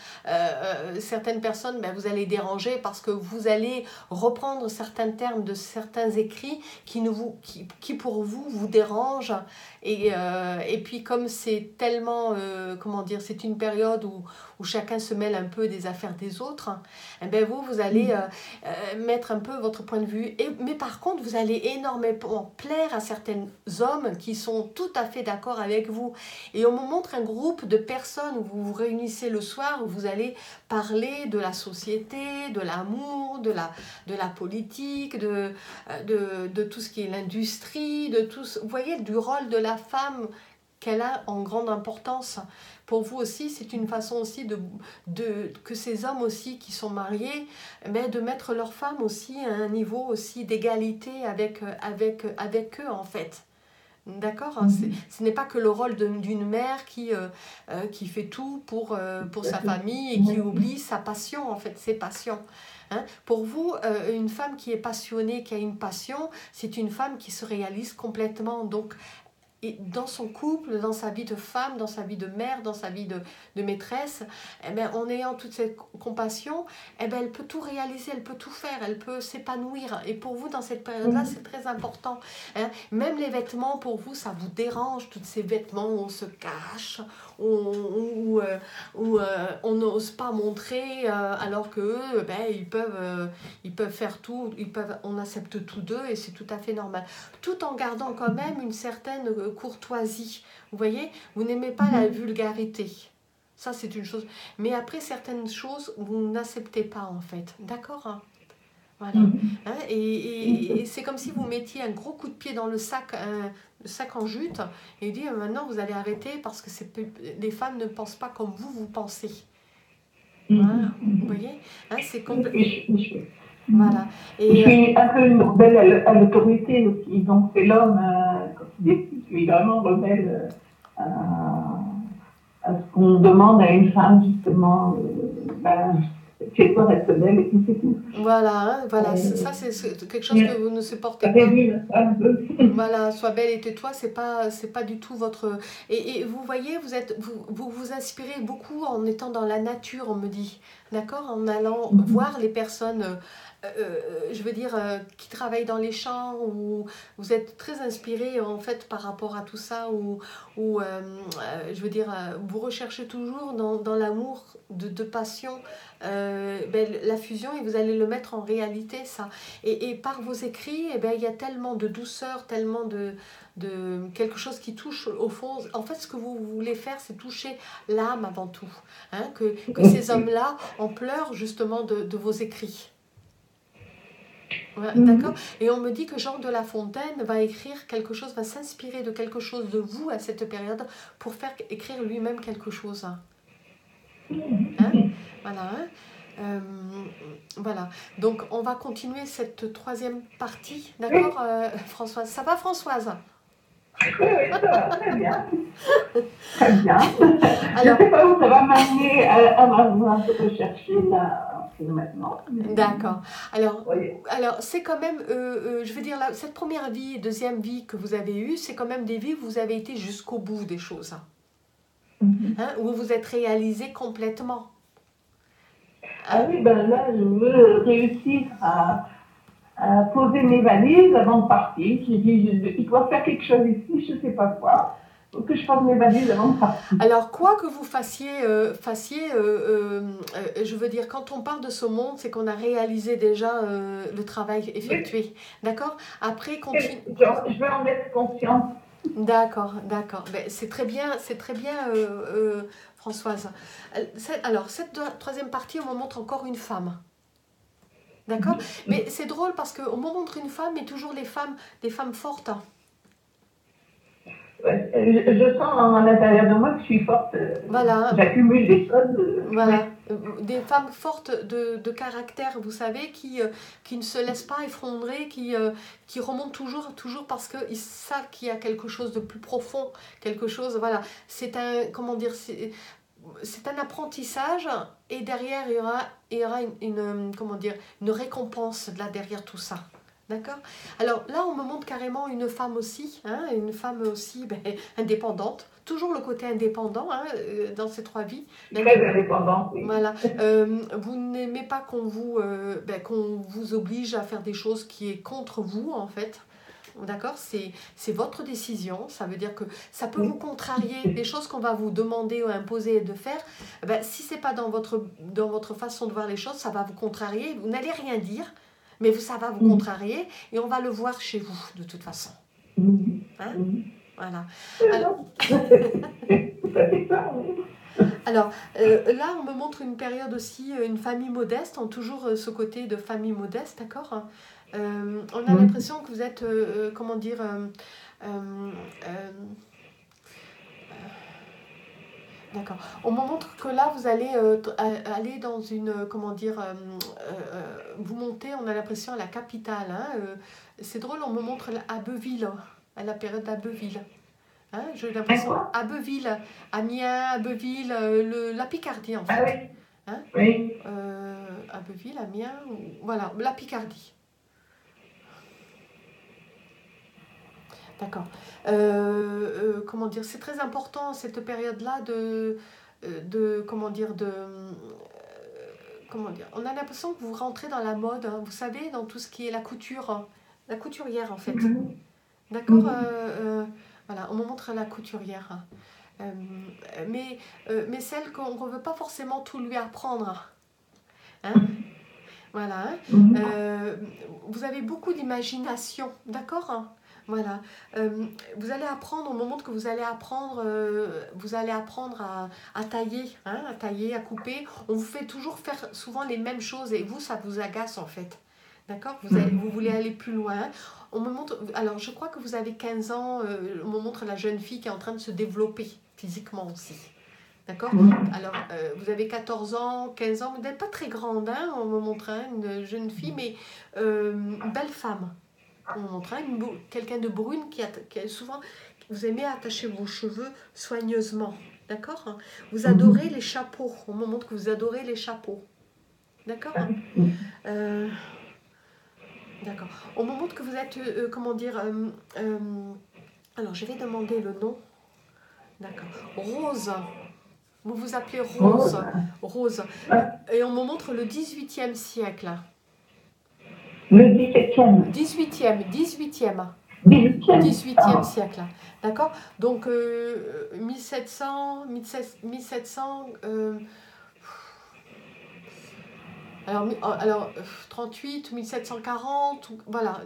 Certaines personnes, vous allez déranger parce que vous allez reprendre certains termes de certains écrits qui pour vous dérangent. Et puis comme c'est tellement, comment dire, c'est une période où chacun se mêle un peu des affaires des autres, vous allez mettre un peu votre point de vue. Mais par contre, vous allez énormément plaire à certains hommes qui sont tout à fait d'accord avec vous. Et on me montre un groupe de personnes où vous vous réunissez le soir, où vous allez parler de la société, de l'amour, de la politique, de tout ce qui est l'industrie, de tout, vous voyez, du rôle de la femme qu'elle a en grande importance. Pour vous aussi, c'est une façon aussi que ces hommes aussi qui sont mariés, de mettre leurs femmes aussi à un niveau aussi d'égalité avec eux en fait. D'accord. Ce n'est pas que le rôle d'une mère qui fait tout pour sa famille et qui oublie sa passion en fait, ses passions. Hein? Pour vous, une femme qui est passionnée, qui a une passion, c'est une femme qui se réalise complètement. Donc, et dans son couple, dans sa vie de femme, dans sa vie de mère, dans sa vie de maîtresse, en ayant toute cette compassion, elle peut tout réaliser, elle peut tout faire, elle peut s'épanouir. Et pour vous, dans cette période-là, c'est très important. Hein. Même les vêtements, pour vous, ça vous dérange, tous ces vêtements où on se cache, où on n'ose pas montrer, alors qu'eux, ils peuvent faire tout, on accepte tous d'eux et c'est tout à fait normal. Tout en gardant quand même une certaine courtoisie. Vous voyez, vous n'aimez pas la vulgarité. Ça, c'est une chose. Mais après, certaines choses, vous n'acceptez pas, en fait. D'accord, hein? Voilà. Hein, et c'est comme si vous mettiez un gros coup de pied dans le sac en jute, et dire maintenant, vous allez arrêter parce que les femmes ne pensent pas comme vous pensez. Voilà. Vous voyez, hein, c'est complètement... Voilà. Et je suis un peu une rebelle à l'autorité aussi. Donc c'est l'homme, quand je suis vraiment rebelle à ce qu'on demande à une femme, justement. chez toi reste belle et puis c'est tout. Voilà, hein, voilà, ça c'est quelque chose que Mais vous ne supportez ça pas. réduit un peu. Voilà, sois belle et tais-toi, c'est pas du tout votre. Et vous voyez, vous inspirez beaucoup en étant dans la nature, on me dit, d'accord, en allant voir les personnes, je veux dire, qui travaillent dans les champs, ou vous êtes très inspiré en fait par rapport à tout ça, ou je veux dire, vous recherchez toujours dans l'amour de passion, la fusion, et vous allez le mettre en réalité, ça. Et par vos écrits, eh ben, il y a tellement de douceur, tellement de quelque chose qui touche au fond. En fait, ce que vous voulez faire, c'est toucher l'âme avant tout. Hein, que ces hommes-là en pleurent justement de vos écrits. Ouais, d'accord. Et on me dit que Jean de La Fontaine va écrire quelque chose, va s'inspirer de quelque chose de vous à cette période pour faire écrire lui-même quelque chose. Hein, voilà. Hein. Voilà, donc on va continuer cette troisième partie, d'accord, Françoise? Ça va, Françoise? Oui, oui, ça va, très bien. Très bien. Je ne Alors, sais pas où ça va m'amener à un peu rechercher là, maintenant. d'accord. Oui. Alors c'est quand même, je veux dire, cette première vie et deuxième vie que vous avez eue, c'est quand même des vies où vous avez été jusqu'au bout des choses, hein, où vous vous êtes réalisé complètement. Ah oui, ben là, je veux réussir à poser mes valises avant de partir. J'ai dit, il doit faire quelque chose ici, je ne sais pas quoi. Il faut que je fasse mes valises avant de partir. Alors, quoi que vous fassiez, je veux dire, quand on part de ce monde, c'est qu'on a réalisé déjà le travail effectué. D'accord? Après, continue. Je veux en être consciente. D'accord, d'accord. Ben, c'est très bien, Françoise. Alors, cette troisième partie, on me montre encore une femme. D'accord? Mais c'est drôle parce qu'on me montre une femme, mais toujours des femmes fortes. Ouais, je sens à l'intérieur de moi que je suis forte. Voilà. J'accumule des choses. Voilà, des femmes fortes de caractère, vous savez, qui ne se laissent pas effondrer, qui remontent toujours parce qu'ils savent qu'il y a quelque chose de plus profond, quelque chose, voilà. C'est un, comment dire, c'est un apprentissage, et derrière, il y aura comment dire, une récompense là derrière tout ça. D'accord? Alors là, on me montre carrément une femme aussi, hein, indépendante. Toujours le côté indépendant, hein, dans ces trois vies. Très indépendante, oui. Voilà. Vous n'aimez pas qu'on vous oblige à faire des choses qui est contre vous, en fait. D'accord? C'est votre décision. Ça veut dire que ça peut vous contrarier. Des choses qu'on va vous demander ou imposer de faire, si ce n'est pas dans votre façon de voir les choses, ça va vous contrarier. Vous n'allez rien dire, mais ça va vous contrarier, et on va le voir chez vous, de toute façon. Hein? Voilà. Alors, là, on me montre une période aussi, une famille modeste, toujours ce côté de famille modeste, d'accord? On a l'impression que vous êtes, comment dire, d'accord. On me montre que là, vous allez aller dans une, comment dire, vous montez, on a l'impression, à la capitale. Hein, c'est drôle, on me montre Abbeville, à la période d'Abbeville. Hein, j'ai l'impression, Abbeville, Amiens, Abbeville, la Picardie en fait. Ah oui. Hein, oui. Abbeville, Amiens, voilà, la Picardie. D'accord. Comment dire, c'est très important cette période-là comment dire, comment dire, on a l'impression que vous rentrez dans la mode, hein, vous savez, dans tout ce qui est la couture, la couturière en fait. D'accord. Voilà, on me montre la couturière. Mais celle qu'on ne veut pas forcément tout lui apprendre. Hein, voilà. Vous avez beaucoup d'imagination, d'accord? Voilà. Vous allez apprendre, au moment que vous allez apprendre à tailler, hein, à tailler, à couper. On vous fait toujours faire souvent les mêmes choses, et vous, ça vous agace en fait. D'accord? Vous voulez aller plus loin. On me montre, alors je crois que vous avez 15 ans, on me montre la jeune fille qui est en train de se développer physiquement aussi. D'accord? Alors, vous avez 14 ans, 15 ans, vous n'êtes pas très grande, hein, on me montre, hein, une jeune fille, mais une belle femme. On me montre, hein, quelqu'un de brune qui a souvent, vous aimez attacher vos cheveux soigneusement. D'accord? Vous adorez les chapeaux, on me montre que vous adorez les chapeaux. D'accord. D'accord. Au moment que vous êtes, comment dire, alors je vais demander le nom. D'accord. Rose. Vous vous appelez Rose. Rose. Et on me montre le 18e siècle. Le 17e. 18e. 18e siècle. D'accord. Donc 1700, 1700, alors 38, 1740, voilà,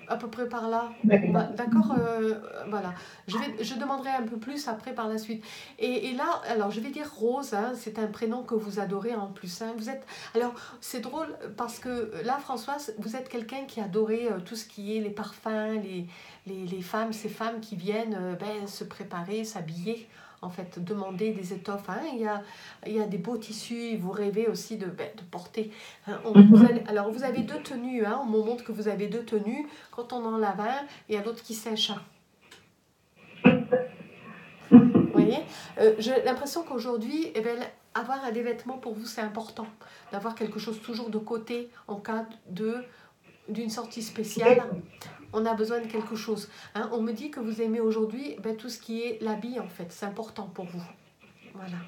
à peu près par là. D'accord, voilà. Je demanderai un peu plus après par la suite. Et là, alors je vais dire Rose, hein, c'est un prénom que vous adorez en plus. Hein. Alors c'est drôle parce que là, Françoise, vous êtes quelqu'un qui adorait tout ce qui est les parfums, les femmes, ces femmes qui viennent se préparer, s'habiller. En fait, demander des étoffes. Hein. Il y a des beaux tissus, vous rêvez aussi de porter. Hein. Alors, vous avez deux tenues. Hein. On me montre que vous avez deux tenues. Quand on en lave un, il y a l'autre qui sèche. Vous voyez, j'ai l'impression qu'aujourd'hui, avoir des vêtements pour vous, c'est important. D'avoir quelque chose toujours de côté en cas d'une sortie spéciale. On a besoin de quelque chose. Hein. On me dit que vous aimez aujourd'hui tout ce qui est l'habit, en fait. C'est important pour vous. Voilà.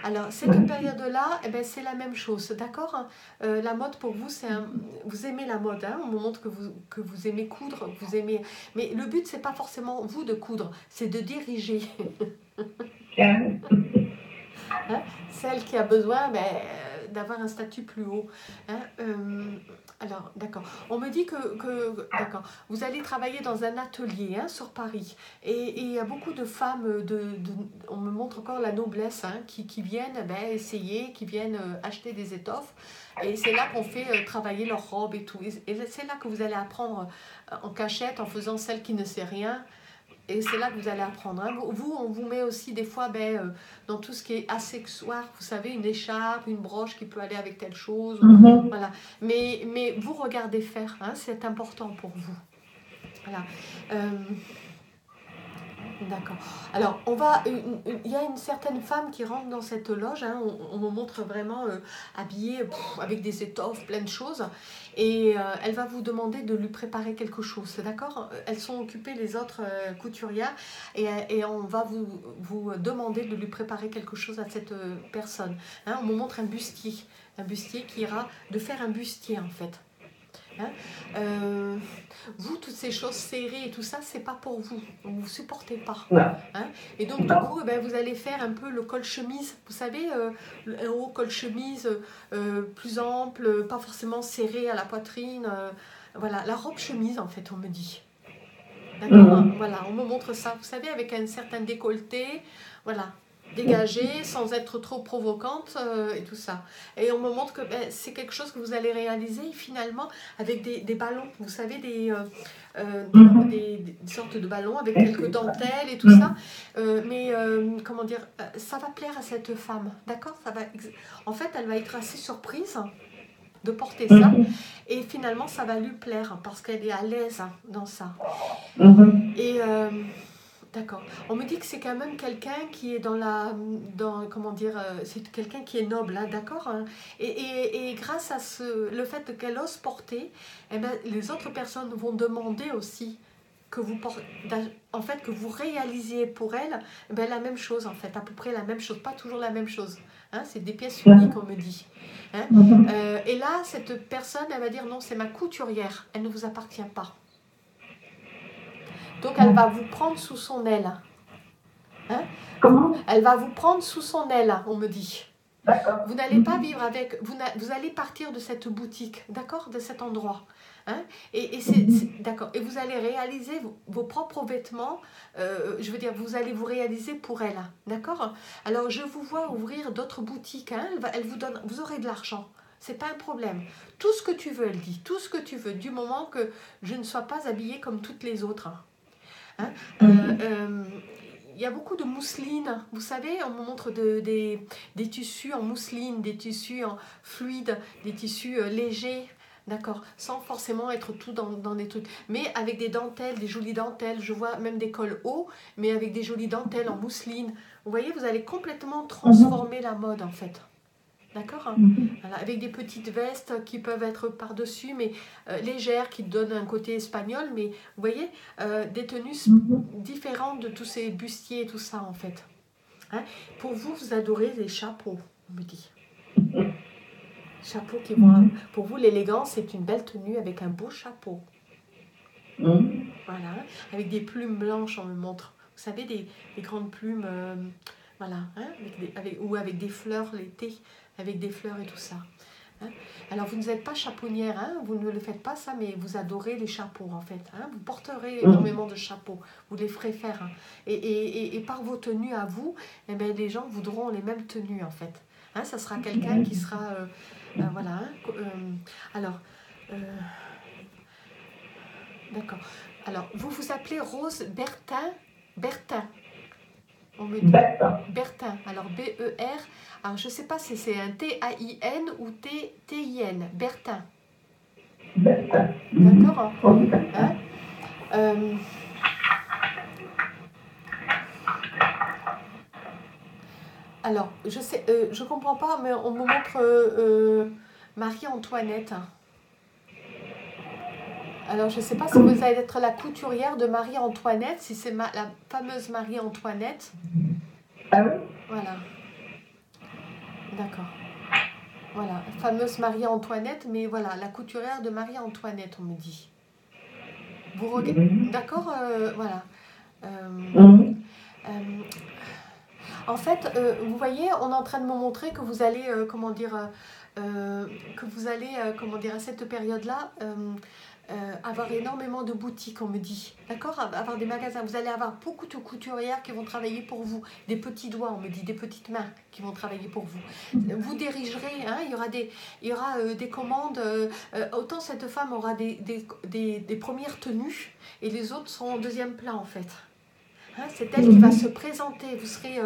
Alors, cette période-là, c'est la même chose, d'accord. La mode pour vous, vous aimez la mode, hein. On me montre que vous aimez coudre, vous aimez... Mais le but, c'est pas forcément vous de coudre, c'est de diriger. Hein? Celle qui a besoin d'avoir un statut plus haut. Hein? Alors, d'accord. On me dit d'accord, vous allez travailler dans un atelier hein, sur Paris. Et il y a beaucoup de femmes, on me montre encore la noblesse, hein, qui viennent essayer, qui viennent acheter des étoffes. Et c'est là qu'on fait travailler leurs robes et tout. Et c'est là que vous allez apprendre en cachette, en faisant celle qui ne sait rien. Et c'est là que vous allez apprendre. Hein. Vous, on vous met aussi des fois dans tout ce qui est accessoire, vous savez, une écharpe, une broche qui peut aller avec telle chose. Voilà. Mais vous regardez faire, hein, c'est important pour vous. Voilà. D'accord. Alors, il y a une certaine femme qui rentre dans cette loge, hein, on me montre vraiment habillée avec des étoffes, plein de choses, et elle va vous demander de lui préparer quelque chose, d'accord? Elles sont occupées, les autres couturières, et on va vous demander de lui préparer quelque chose à cette personne. Hein, on me montre un bustier qui ira de faire un bustier, en fait. Hein, vous, toutes ces choses serrées et tout ça, c'est pas pour vous. Vous ne supportez pas. Hein, et donc, du coup, vous allez faire un peu le col-chemise. Vous savez, un haut col-chemise plus ample, pas forcément serré à la poitrine. Voilà, la robe-chemise, en fait, on me dit. D'accord. Voilà, on me montre ça. Vous savez, avec un certain décolleté. Voilà. Dégagée, sans être trop provocante et tout ça. Et on me montre que c'est quelque chose que vous allez réaliser finalement avec des ballons, vous savez, des sortes de ballons avec quelques dentelles et tout ça. Mais comment dire, ça va plaire à cette femme, d'accord? En fait, elle va être assez surprise de porter ça et finalement ça va lui plaire parce qu'elle est à l'aise dans ça. Et... d'accord. On me dit que c'est quand même quelqu'un qui est comment dire, c'est quelqu'un qui est noble, hein, d'accord, hein, et grâce à le fait qu'elle ose porter, les autres personnes vont demander aussi que que vous réalisiez pour elle la même chose, en fait, à peu près la même chose, pas toujours la même chose. Hein, c'est des pièces uniques, on me dit. Hein. Et là, cette personne, elle va dire non, c'est ma couturière, elle ne vous appartient pas. Donc, elle va vous prendre sous son aile. Hein? Comment? Elle va vous prendre sous son aile, on me dit. D'accord. Vous n'allez pas vivre avec... Vous allez partir de cette boutique, d'accord? De cet endroit. Hein? Et d'accord. Et vous allez réaliser vos propres vêtements. Je veux dire, vous allez vous réaliser pour elle. D'accord? Alors, je vous vois ouvrir d'autres boutiques. Hein? Elle vous donne... Vous aurez de l'argent. C'est pas un problème. Tout ce que tu veux, elle dit. Tout ce que tu veux. Du moment que je ne sois pas habillée comme toutes les autres. Hein? Il y a beaucoup de mousseline, vous savez, on me montre des tissus en mousseline, des tissus en fluide, des tissus légers, d'accord, sans forcément être tout dans des trucs, mais avec des dentelles, des jolies dentelles, je vois même des cols hauts, mais avec des jolies dentelles en mousseline. Vous voyez, vous allez complètement transformer la mode en fait, D'accord? Voilà, avec des petites vestes qui peuvent être par-dessus, mais légères, qui donnent un côté espagnol, mais vous voyez, des tenues différentes de tous ces bustiers et tout ça, en fait. Hein? Pour vous, vous adorez les chapeaux, on me dit. Chapeaux qui vont... Pour vous, l'élégance, c'est une belle tenue avec un beau chapeau. Voilà, avec des plumes blanches, on me montre. Vous savez, des grandes plumes, voilà, hein, ou avec des fleurs l'été, avec des fleurs et tout ça. Hein. Alors, vous n'êtes pas chaperonnière, hein, vous ne le faites pas ça, mais vous adorez les chapeaux, en fait. Hein, vous porterez énormément de chapeaux, vous les ferez faire. Hein. Et par vos tenues à vous, eh bien, les gens voudront les mêmes tenues, en fait. Hein, ça sera quelqu'un qui sera... voilà. Hein, alors... d'accord. Alors, vous vous appelez Rose Bertin. Bertin. On me dit Bertin. Alors, B-E-R. Alors, je ne sais pas si c'est un T-A-I-N ou T-I-N. Bertin. D'accord. Hein? Alors, je comprends pas, mais on me montre Marie-Antoinette. Alors, je ne sais pas si vous allez être la couturière de Marie-Antoinette, si c'est la fameuse Marie-Antoinette. Ah oui? Voilà. D'accord. Voilà, fameuse Marie-Antoinette, mais voilà, la couturière de Marie-Antoinette, on me dit. Vous regardez... D'accord, voilà. En fait, vous voyez, on est en train de me montrer que vous allez, comment dire, à cette période-là, avoir énormément de boutiques, on me dit. D'accord? Avoir des magasins. Vous allez avoir beaucoup de couturières qui vont travailler pour vous. Des petits doigts, on me dit, des petites mains qui vont travailler pour vous. Vous dirigerez, hein, il y aura des commandes. Autant cette femme aura des premières tenues et les autres seront en deuxième plan, en fait. Hein, c'est elle qui va se présenter. Vous serez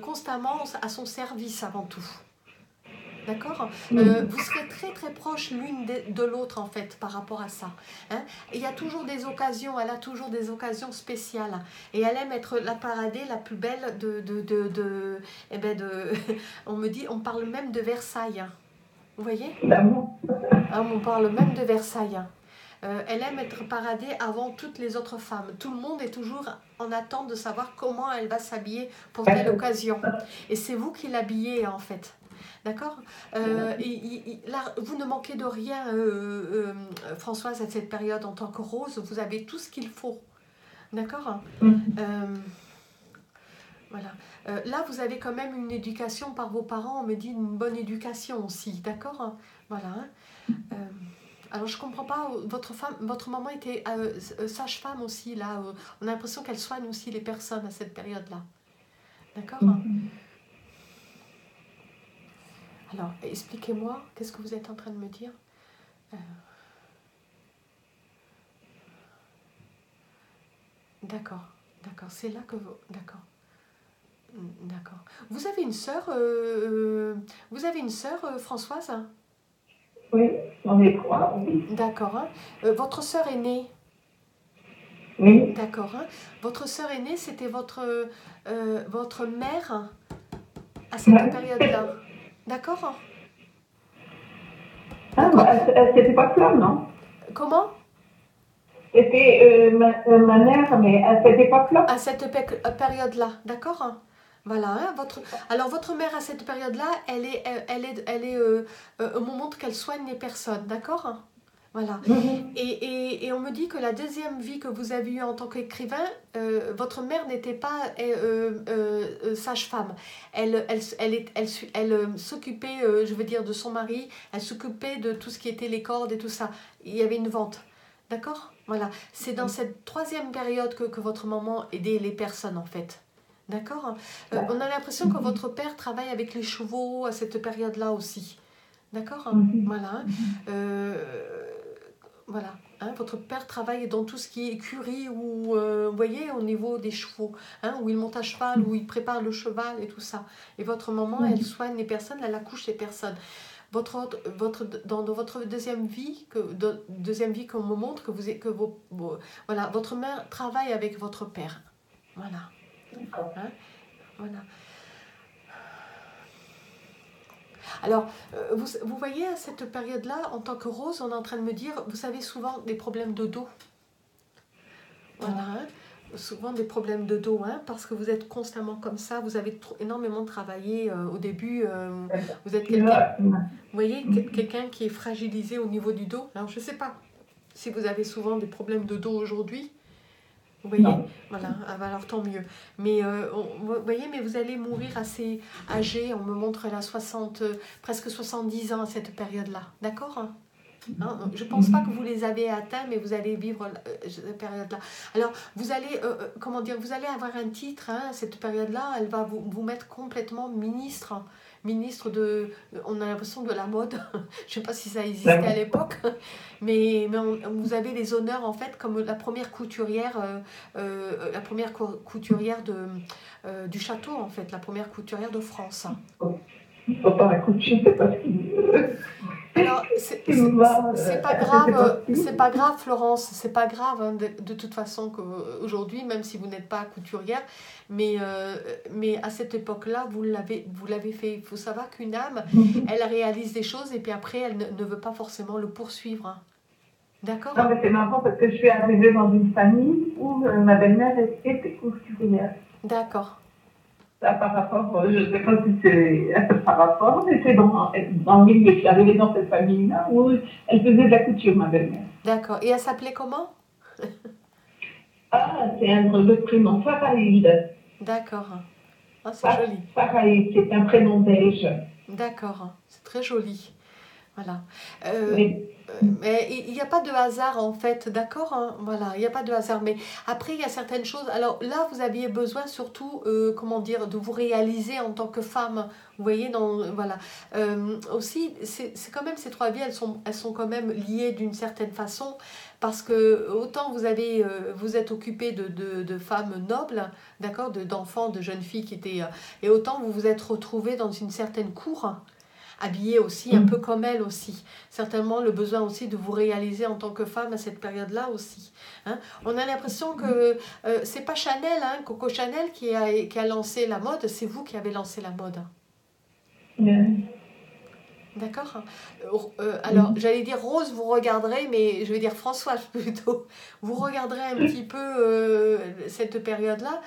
constamment à son service avant tout. D'accord? Vous serez très très proches l'une de l'autre en fait par rapport à ça. Hein? Il y a toujours des occasions, elle a toujours des occasions spéciales. Et elle aime être la paradée la plus belle on me dit, on parle même de Versailles. Hein. Vous voyez? Hein, on parle même de Versailles. Hein. Elle aime être paradée avant toutes les autres femmes. Tout le monde est toujours en attente de savoir comment elle va s'habiller pour telle occasion. Et c'est vous qui l'habillez en fait. D'accord? Là, vous ne manquez de rien, Françoise, à cette période en tant que Rose. Vous avez tout ce qu'il faut. D'accord? Voilà. Là, vous avez quand même une éducation par vos parents. On me dit une bonne éducation aussi. D'accord? Voilà. Alors, je ne comprends pas, votre maman était sage-femme aussi, là. On a l'impression qu'elle soigne aussi les personnes à cette période-là. D'accord? Alors, expliquez-moi, qu'est-ce que vous êtes en train de me dire? D'accord, c'est là que vous... D'accord. Vous avez une sœur, Françoise? Oui, j'en ai 3, oui. D'accord. Hein. Votre sœur aînée? Oui. D'accord. Hein. Votre sœur aînée, c'était votre mère à cette période-là? D'accord. Ah, c'était pas clair, non? Comment? C'était ma mère, mais à cette époque-là? À cette période-là, d'accord? Voilà. Hein, alors, votre mère, à cette période-là, elle est au moment qu'elle soigne les personnes, d'accord? Voilà. Et on me dit que la deuxième vie que vous avez eue en tant qu'écrivain, votre mère n'était pas sage-femme. Elle s'occupait, je veux dire, de son mari. Elle s'occupait de tout ce qui était les cordes et tout ça. Il y avait une vente. D'accord? Voilà. C'est dans cette troisième période que votre maman aidait les personnes, en fait. D'accord? On a l'impression que votre père travaille avec les chevaux à cette période-là aussi. D'accord? Voilà. Voilà. Hein, votre père travaille dans tout ce qui est écurie ou, vous voyez, au niveau des chevaux, hein, où il monte à cheval, où il prépare le cheval et tout ça. Et votre maman, elle soigne les personnes, elle accouche les personnes. Dans votre deuxième vie qu'on me montre voilà, votre mère travaille avec votre père. Voilà. Hein, voilà. Alors, vous voyez, à cette période-là, en tant que Rose, on est en train de me dire, vous avez souvent des problèmes de dos. Voilà, hein. Souvent des problèmes de dos, hein, parce que vous êtes constamment comme ça, vous avez énormément travaillé au début, vous êtes quelqu'un, vous voyez, quelqu'un qui est fragilisé au niveau du dos. Alors, je ne sais pas si vous avez souvent des problèmes de dos aujourd'hui, vous voyez, Non. voilà, ah bah alors tant mieux. Mais vous voyez, mais vous allez mourir assez âgé, on me montre là 60, presque 70 ans à cette période-là, d'accord? Hein, je ne pense pas que vous les avez atteints, mais vous allez vivre cette période-là. Alors, vous allez, comment dire, vous allez avoir un titre, hein, cette période-là, elle va vous mettre complètement ministre, ministre de, on a l'impression de la mode, je ne sais pas si ça existait à l'époque, mais vous avez les honneurs, en fait, comme la première couturière, du château, en fait, la première couturière de France. Il ne faut pas raccrocher, c'est pas ce qu'il Alors, c'est pas grave, Florence, c'est pas grave, hein, de toute façon qu'aujourd'hui, même si vous n'êtes pas couturière, mais à cette époque-là, vous l'avez fait. Il faut savoir qu'une âme, elle réalise des choses et puis après, elle ne veut pas forcément le poursuivre. Hein. D'accord? Non, mais c'est marrant parce que je suis arrivée dans une famille où ma belle-mère était couturière. D'accord. Ça, par rapport, je ne sais pas si c'est par rapport, mais c'est dans le milieu. Je suis arrivée dans cette famille-là où elle faisait de la couture, ma belle-mère. D'accord. Et elle s'appelait comment? Ah, c'est un de prénom, Faraïd. D'accord. Ah, c'est joli. Faraïd, c'est un prénom belge. D'accord. C'est très joli. Voilà. Mais Mais il n'y a pas de hasard en fait, d'accord, hein, voilà, il n'y a pas de hasard. Mais après, il y a certaines choses. Alors là, vous aviez besoin surtout, comment dire, de vous réaliser en tant que femme. Vous voyez, voilà. Aussi, c'est quand même ces trois vies, elles sont quand même liées d'une certaine façon. Parce que autant vous êtes occupé de femmes nobles, d'accord, d'enfants, de jeunes filles qui étaient. Et autant vous vous êtes retrouvés dans une certaine cour. Habillée aussi, un peu comme elle aussi. Certainement le besoin aussi de vous réaliser en tant que femme à cette période-là aussi. Hein. On a l'impression que c'est pas Chanel, hein, Coco Chanel qui a lancé la mode, c'est vous qui avez lancé la mode. D'accord. Alors, j'allais dire Rose, vous regarderez, mais je vais dire François plutôt. Vous regarderez un petit peu cette période-là.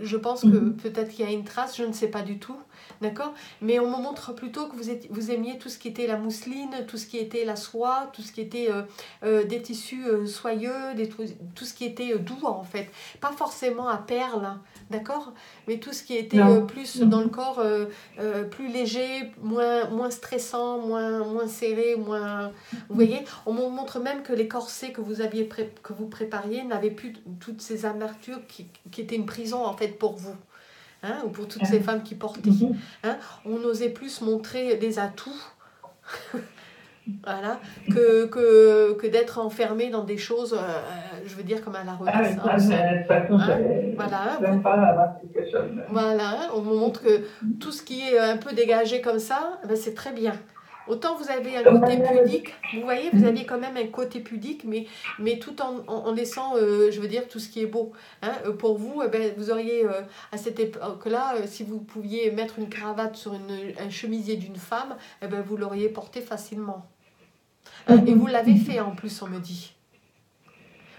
Je pense que peut-être qu'il y a une trace, je ne sais pas du tout. D'accord. Mais on me montre plutôt que vous aimiez tout ce qui était la mousseline, tout ce qui était la soie, tout ce qui était des tissus soyeux, tout ce qui était doux en fait. Pas forcément à perles, hein, d'accord. Mais tout ce qui était plus dans le corps, plus léger, moins stressant, moins serré, moins... Vous voyez, on me montre même que les corsets que vous prépariez n'avaient plus toutes ces amertures qui étaient une prison en fait pour vous. Hein, ou pour toutes ces femmes qui portaient. Hein, on n'osait plus montrer des atouts voilà, que d'être enfermé dans des choses, je veux dire, comme à la Renaissance. Voilà, on vous montre que tout ce qui est un peu dégagé comme ça, ben c'est très bien. Autant vous avez un côté pudique, vous voyez, vous aviez quand même un côté pudique, mais tout en laissant, je veux dire, tout ce qui est beau. Hein. Pour vous, ben, vous auriez, à cette époque-là, si vous pouviez mettre une cravate sur un chemisier d'une femme, eh ben, vous l'auriez porté facilement. Hein. Et vous l'avez fait en plus, on me dit.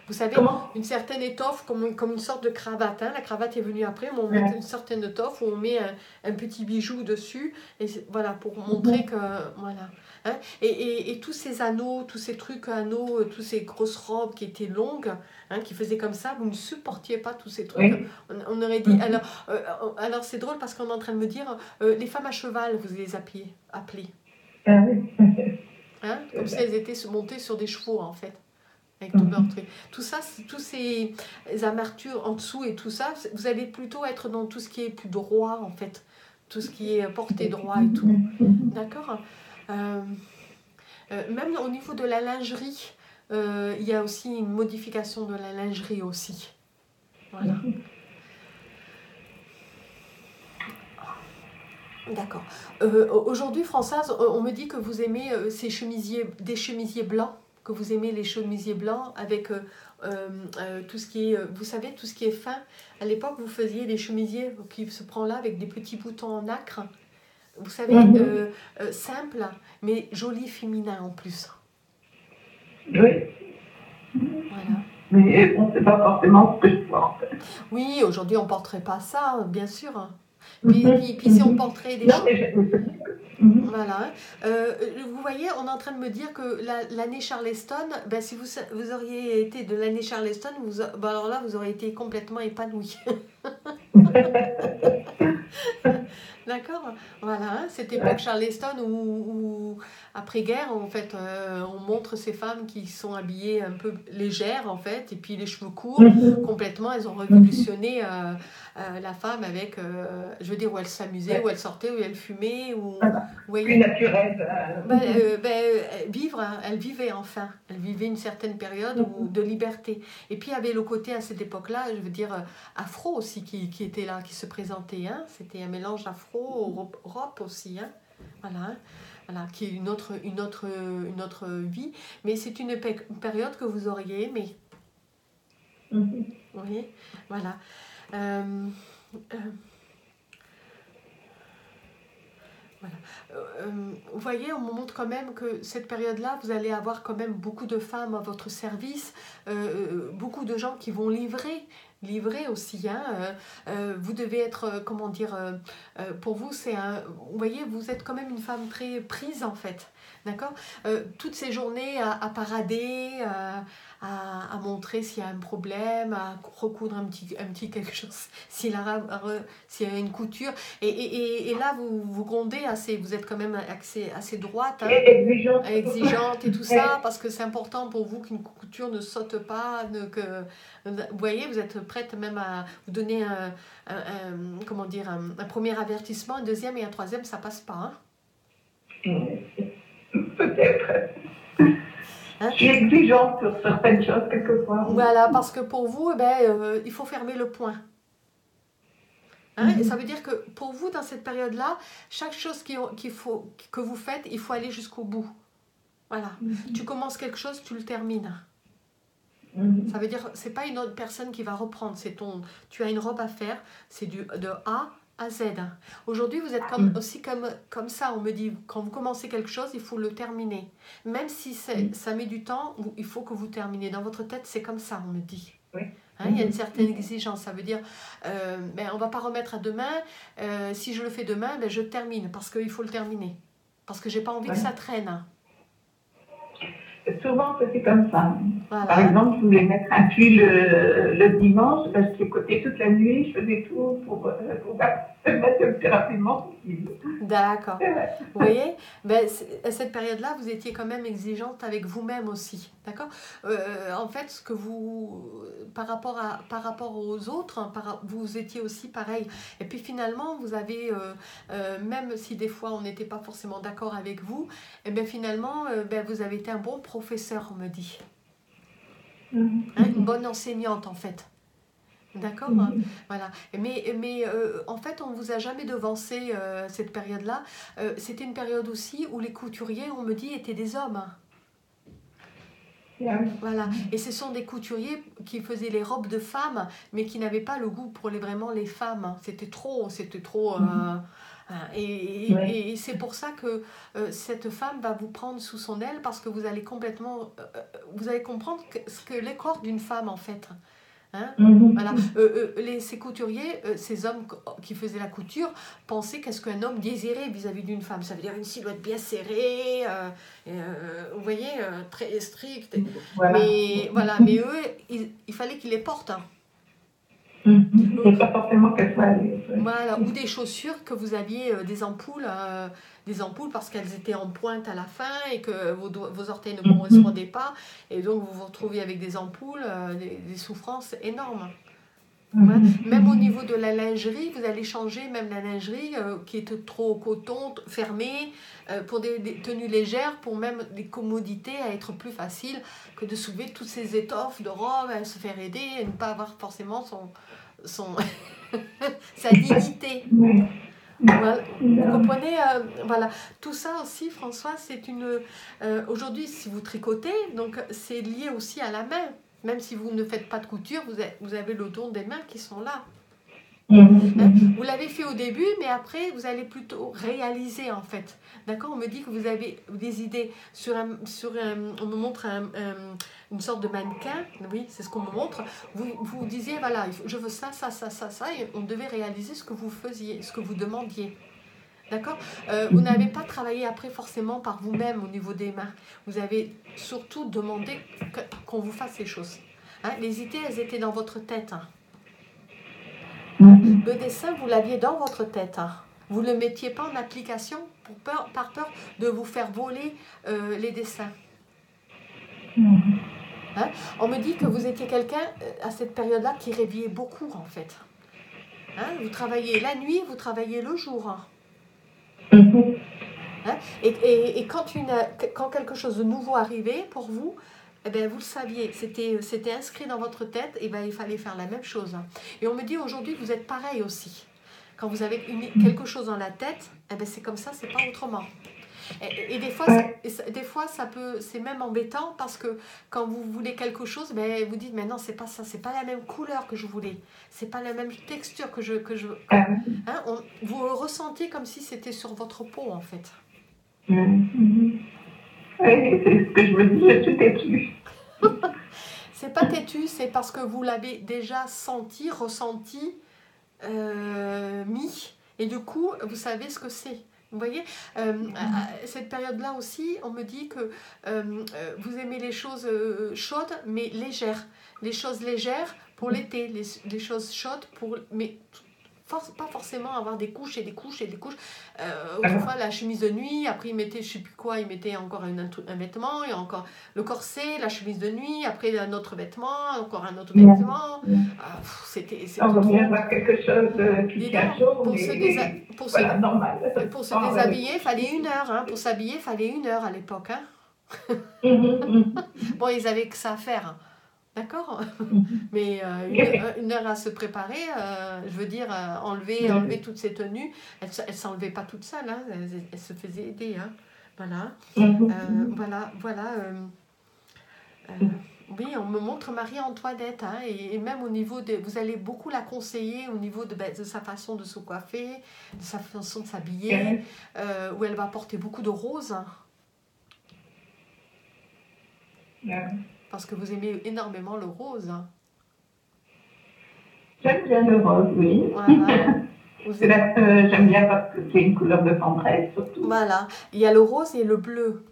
Vous savez, une certaine étoffe, comme une sorte de cravate. Hein. La cravate est venue après, mais on met une certaine étoffe où on met un petit bijou dessus. Et voilà, pour montrer que... Voilà. Hein. Et tous ces anneaux, tous ces trucs anneaux, toutes ces grosses robes qui étaient longues, hein, qui faisaient comme ça, vous ne supportiez pas tous ces trucs. On aurait dit... Alors c'est drôle parce qu'on est en train de me dire, les femmes à cheval, vous les appelez. Hein, comme si elles étaient montées sur des chevaux, en fait. Avec tout leur truc. Tout ça, tous ces amertures en dessous et tout ça, vous allez plutôt être dans tout ce qui est plus droit en fait, tout ce qui est porté droit et tout. D'accord. Même au niveau de la lingerie, il y a aussi une modification de la lingerie aussi. Voilà. D'accord. Aujourd'hui, Françoise, on me dit que vous aimez des chemisiers blancs. Que vous aimez les chemisiers blancs avec tout ce qui est, vous savez, tout ce qui est fin. À l'époque, vous faisiez des chemisiers qui se prend là avec des petits boutons en nacre. vous savez, simple, mais joli féminin en plus. Oui. Voilà. Mais bon, c'est pas forcément ce que je porte. Oui, aujourd'hui on porterait pas ça, bien sûr. Puis si on porterait des Non, choses. mais Voilà. Vous voyez, on est en train de me dire que l'année Charleston, ben, si vous auriez été de l'année Charleston, ben alors là, vous auriez été complètement épanoui. D'accord? Voilà, hein, cette époque Charleston où après-guerre, en fait, on montre ces femmes qui sont habillées un peu légères, en fait, et puis les cheveux courts, complètement, elles ont révolutionné la femme avec, je veux dire, où elle s'amusait, où elle sortait, où elle fumait, où, vous plus voyez? naturel. Vivre, hein, elle vivait enfin, elle vivait une certaine période de liberté. Et puis il y avait le côté à cette époque-là, je veux dire, afro aussi qui était là, qui se présentait. Hein. C'était un mélange afro-europe aussi. Hein. Voilà, hein. Voilà, qui est une autre vie. Mais c'est une période que vous auriez aimée. Vous voyez? Voilà. Voilà. Vous voyez, on me montre quand même que cette période-là, vous allez avoir quand même beaucoup de femmes à votre service, beaucoup de gens qui vont livrer aussi. Hein. Vous devez être, comment dire, pour vous, vous voyez, vous êtes quand même une femme très prise en fait. D'accord. Toutes ces journées à parader, à montrer s'il y a un problème, à recoudre un petit quelque chose, s'il y a une couture. Et là, vous grondez assez, vous êtes quand même assez droite, hein, exigeante et tout ça, parce que c'est important pour vous qu'une couture ne saute pas, vous voyez, vous êtes prête même à vous donner comment dire, un premier avertissement, un deuxième et un troisième, ça passe pas. Hein. Peut-être. Hein? Je suis exigeante sur certaines choses quelquefois. Voilà, parce que pour vous, il faut fermer le point. Hein? Et ça veut dire que pour vous, dans cette période-là, chaque chose que vous faites, il faut aller jusqu'au bout. Voilà. Tu commences quelque chose, tu le termines. Ça veut dire, c'est pas une autre personne qui va reprendre. Tu as une robe à faire, c'est de A à Z. Aujourd'hui, vous êtes aussi comme ça. On me dit, quand vous commencez quelque chose, il faut le terminer. Même si ça met du temps, il faut que vous terminez. Dans votre tête, c'est comme ça, on me dit. Oui. Hein, il y a une certaine exigence. Ça veut dire, on ne va pas remettre à demain. Si je le fais demain, je termine parce qu'il faut le terminer. Parce que je n'ai pas envie que ça traîne. Souvent, c'était comme ça. Voilà. Par exemple, je voulais mettre un pull le dimanche, je tricotais toute la nuit, je faisais tout pour le mettre le plus rapidement possible. D'accord. Vous voyez, à cette période-là, vous étiez quand même exigeante avec vous-même aussi. D'accord. En fait, ce que par rapport aux autres, vous étiez aussi pareil. Et puis finalement, vous avez, même si des fois on n'était pas forcément d'accord avec vous, et bien finalement, vous avez été un bon professeur, on me dit. Hein, une bonne enseignante en fait. D'accord. Voilà. Mais en fait, on ne vous a jamais devancé cette période-là. C'était une période aussi où les couturiers, on me dit, étaient des hommes. Voilà. Et ce sont des couturiers qui faisaient les robes de femmes, mais qui n'avaient pas le goût pour vraiment les femmes. C'était trop. Et c'est pour ça que cette femme va vous prendre sous son aile, parce que vous allez vous allez comprendre ce que les corps d'une femme en fait. Hein? Voilà. Ces couturiers, ces hommes qui faisaient la couture, pensaient qu'est-ce qu'un homme désirait vis-à-vis d'une femme. Ça veut dire une silhouette bien serrée, vous voyez, très stricte. Voilà. Mais eux, il fallait qu'ils les portent. Hein. C'est pas forcément qu'elles soient voilà, ou des chaussures que vous aviez des ampoules parce qu'elles étaient en pointe à la fin et que vos orteils ne correspondaient pas, et donc vous vous retrouviez avec des ampoules, des souffrances énormes. Ouais. Même au niveau de la lingerie, vous allez changer même la lingerie qui était trop coton, fermée, pour des tenues légères, pour même des commodités à être plus facile que de soulever toutes ces étoffes de robes, à se faire aider et ne pas avoir forcément sa dignité. Voilà. Vous comprenez, voilà. Tout ça aussi, François, c'est aujourd'hui, si vous tricotez, donc c'est lié aussi à la main. Même si vous ne faites pas de couture, vous avez le don des mains qui sont là. Vous l'avez fait au début, mais après, vous allez plutôt réaliser, en fait. D'accord? On me dit que vous avez des idées on me montre une sorte de mannequin, oui, c'est ce qu'on me montre. Vous disiez, voilà, je veux ça, ça, ça, ça, ça, et on devait réaliser ce que vous faisiez, ce que vous demandiez. D'accord? Vous n'avez pas travaillé après forcément par vous-même au niveau des mains. Vous avez surtout demandé qu'on vous fasse ces choses. Hein? Les idées, elles étaient dans votre tête. Hein? Le dessin, vous l'aviez dans votre tête. Hein? Vous ne le mettiez pas en application par peur de vous faire voler les dessins. Hein? On me dit que vous étiez quelqu'un à cette période-là qui rêviez beaucoup en fait. Hein? Vous travaillez la nuit, vous travaillez le jour. Hein? Hein? Et quand quelque chose de nouveau arrivait pour vous, eh bien, vous le saviez, c'était inscrit dans votre tête, et bien, il fallait faire la même chose. Hein. Et on me dit aujourd'hui que vous êtes pareil aussi. Quand vous avez quelque chose dans la tête, eh bien, c'est comme ça, c'est pas autrement. Et des fois, c'est même embêtant parce que quand vous voulez quelque chose, ben, vous dites mais non, c'est pas ça, c'est pas la même couleur que je voulais, c'est pas la même texture que je hein, vous le ressentez comme si c'était sur votre peau en fait. Oui, c'est ce que je me dis, je suis têtue. C'est pas têtu, c'est parce que vous l'avez déjà senti, ressenti, mis, et du coup, vous savez ce que c'est. Vous voyez, cette période-là aussi, on me dit que vous aimez les choses chaudes, mais légères. Les choses légères pour l'été, les choses chaudes pour... Mais pas forcément avoir des couches et des couches et des couches. Autrefois, la chemise de nuit, après ils mettaient, je sais plus quoi, ils mettaient encore un vêtement, et encore le corset, la chemise de nuit, après un autre vêtement, encore un autre vêtement. C'était on revient à quelque chose qui tient chaud, pour se déshabiller, il fallait 1 heure. Hein. Pour s'habiller, il fallait 1 heure à l'époque. Hein. Bon, ils avaient que ça à faire. Hein. D'accord. Mais 1 heure à se préparer, je veux dire, enlever toutes ces tenues, elles ne s'enlevaient pas toutes seules, hein, elles se faisaient aider. Hein. Voilà. Oui, on me montre Marie-Antoinette, hein, et même au niveau de... Vous allez beaucoup la conseiller au niveau de sa façon de se coiffer, de sa façon de s'habiller, où elle va porter beaucoup de roses. Parce que vous aimez énormément le rose. Hein. J'aime bien le rose, oui. Voilà. J'aime bien parce que c'est une couleur de tendresse, surtout. Voilà. Il y a le rose et le bleu.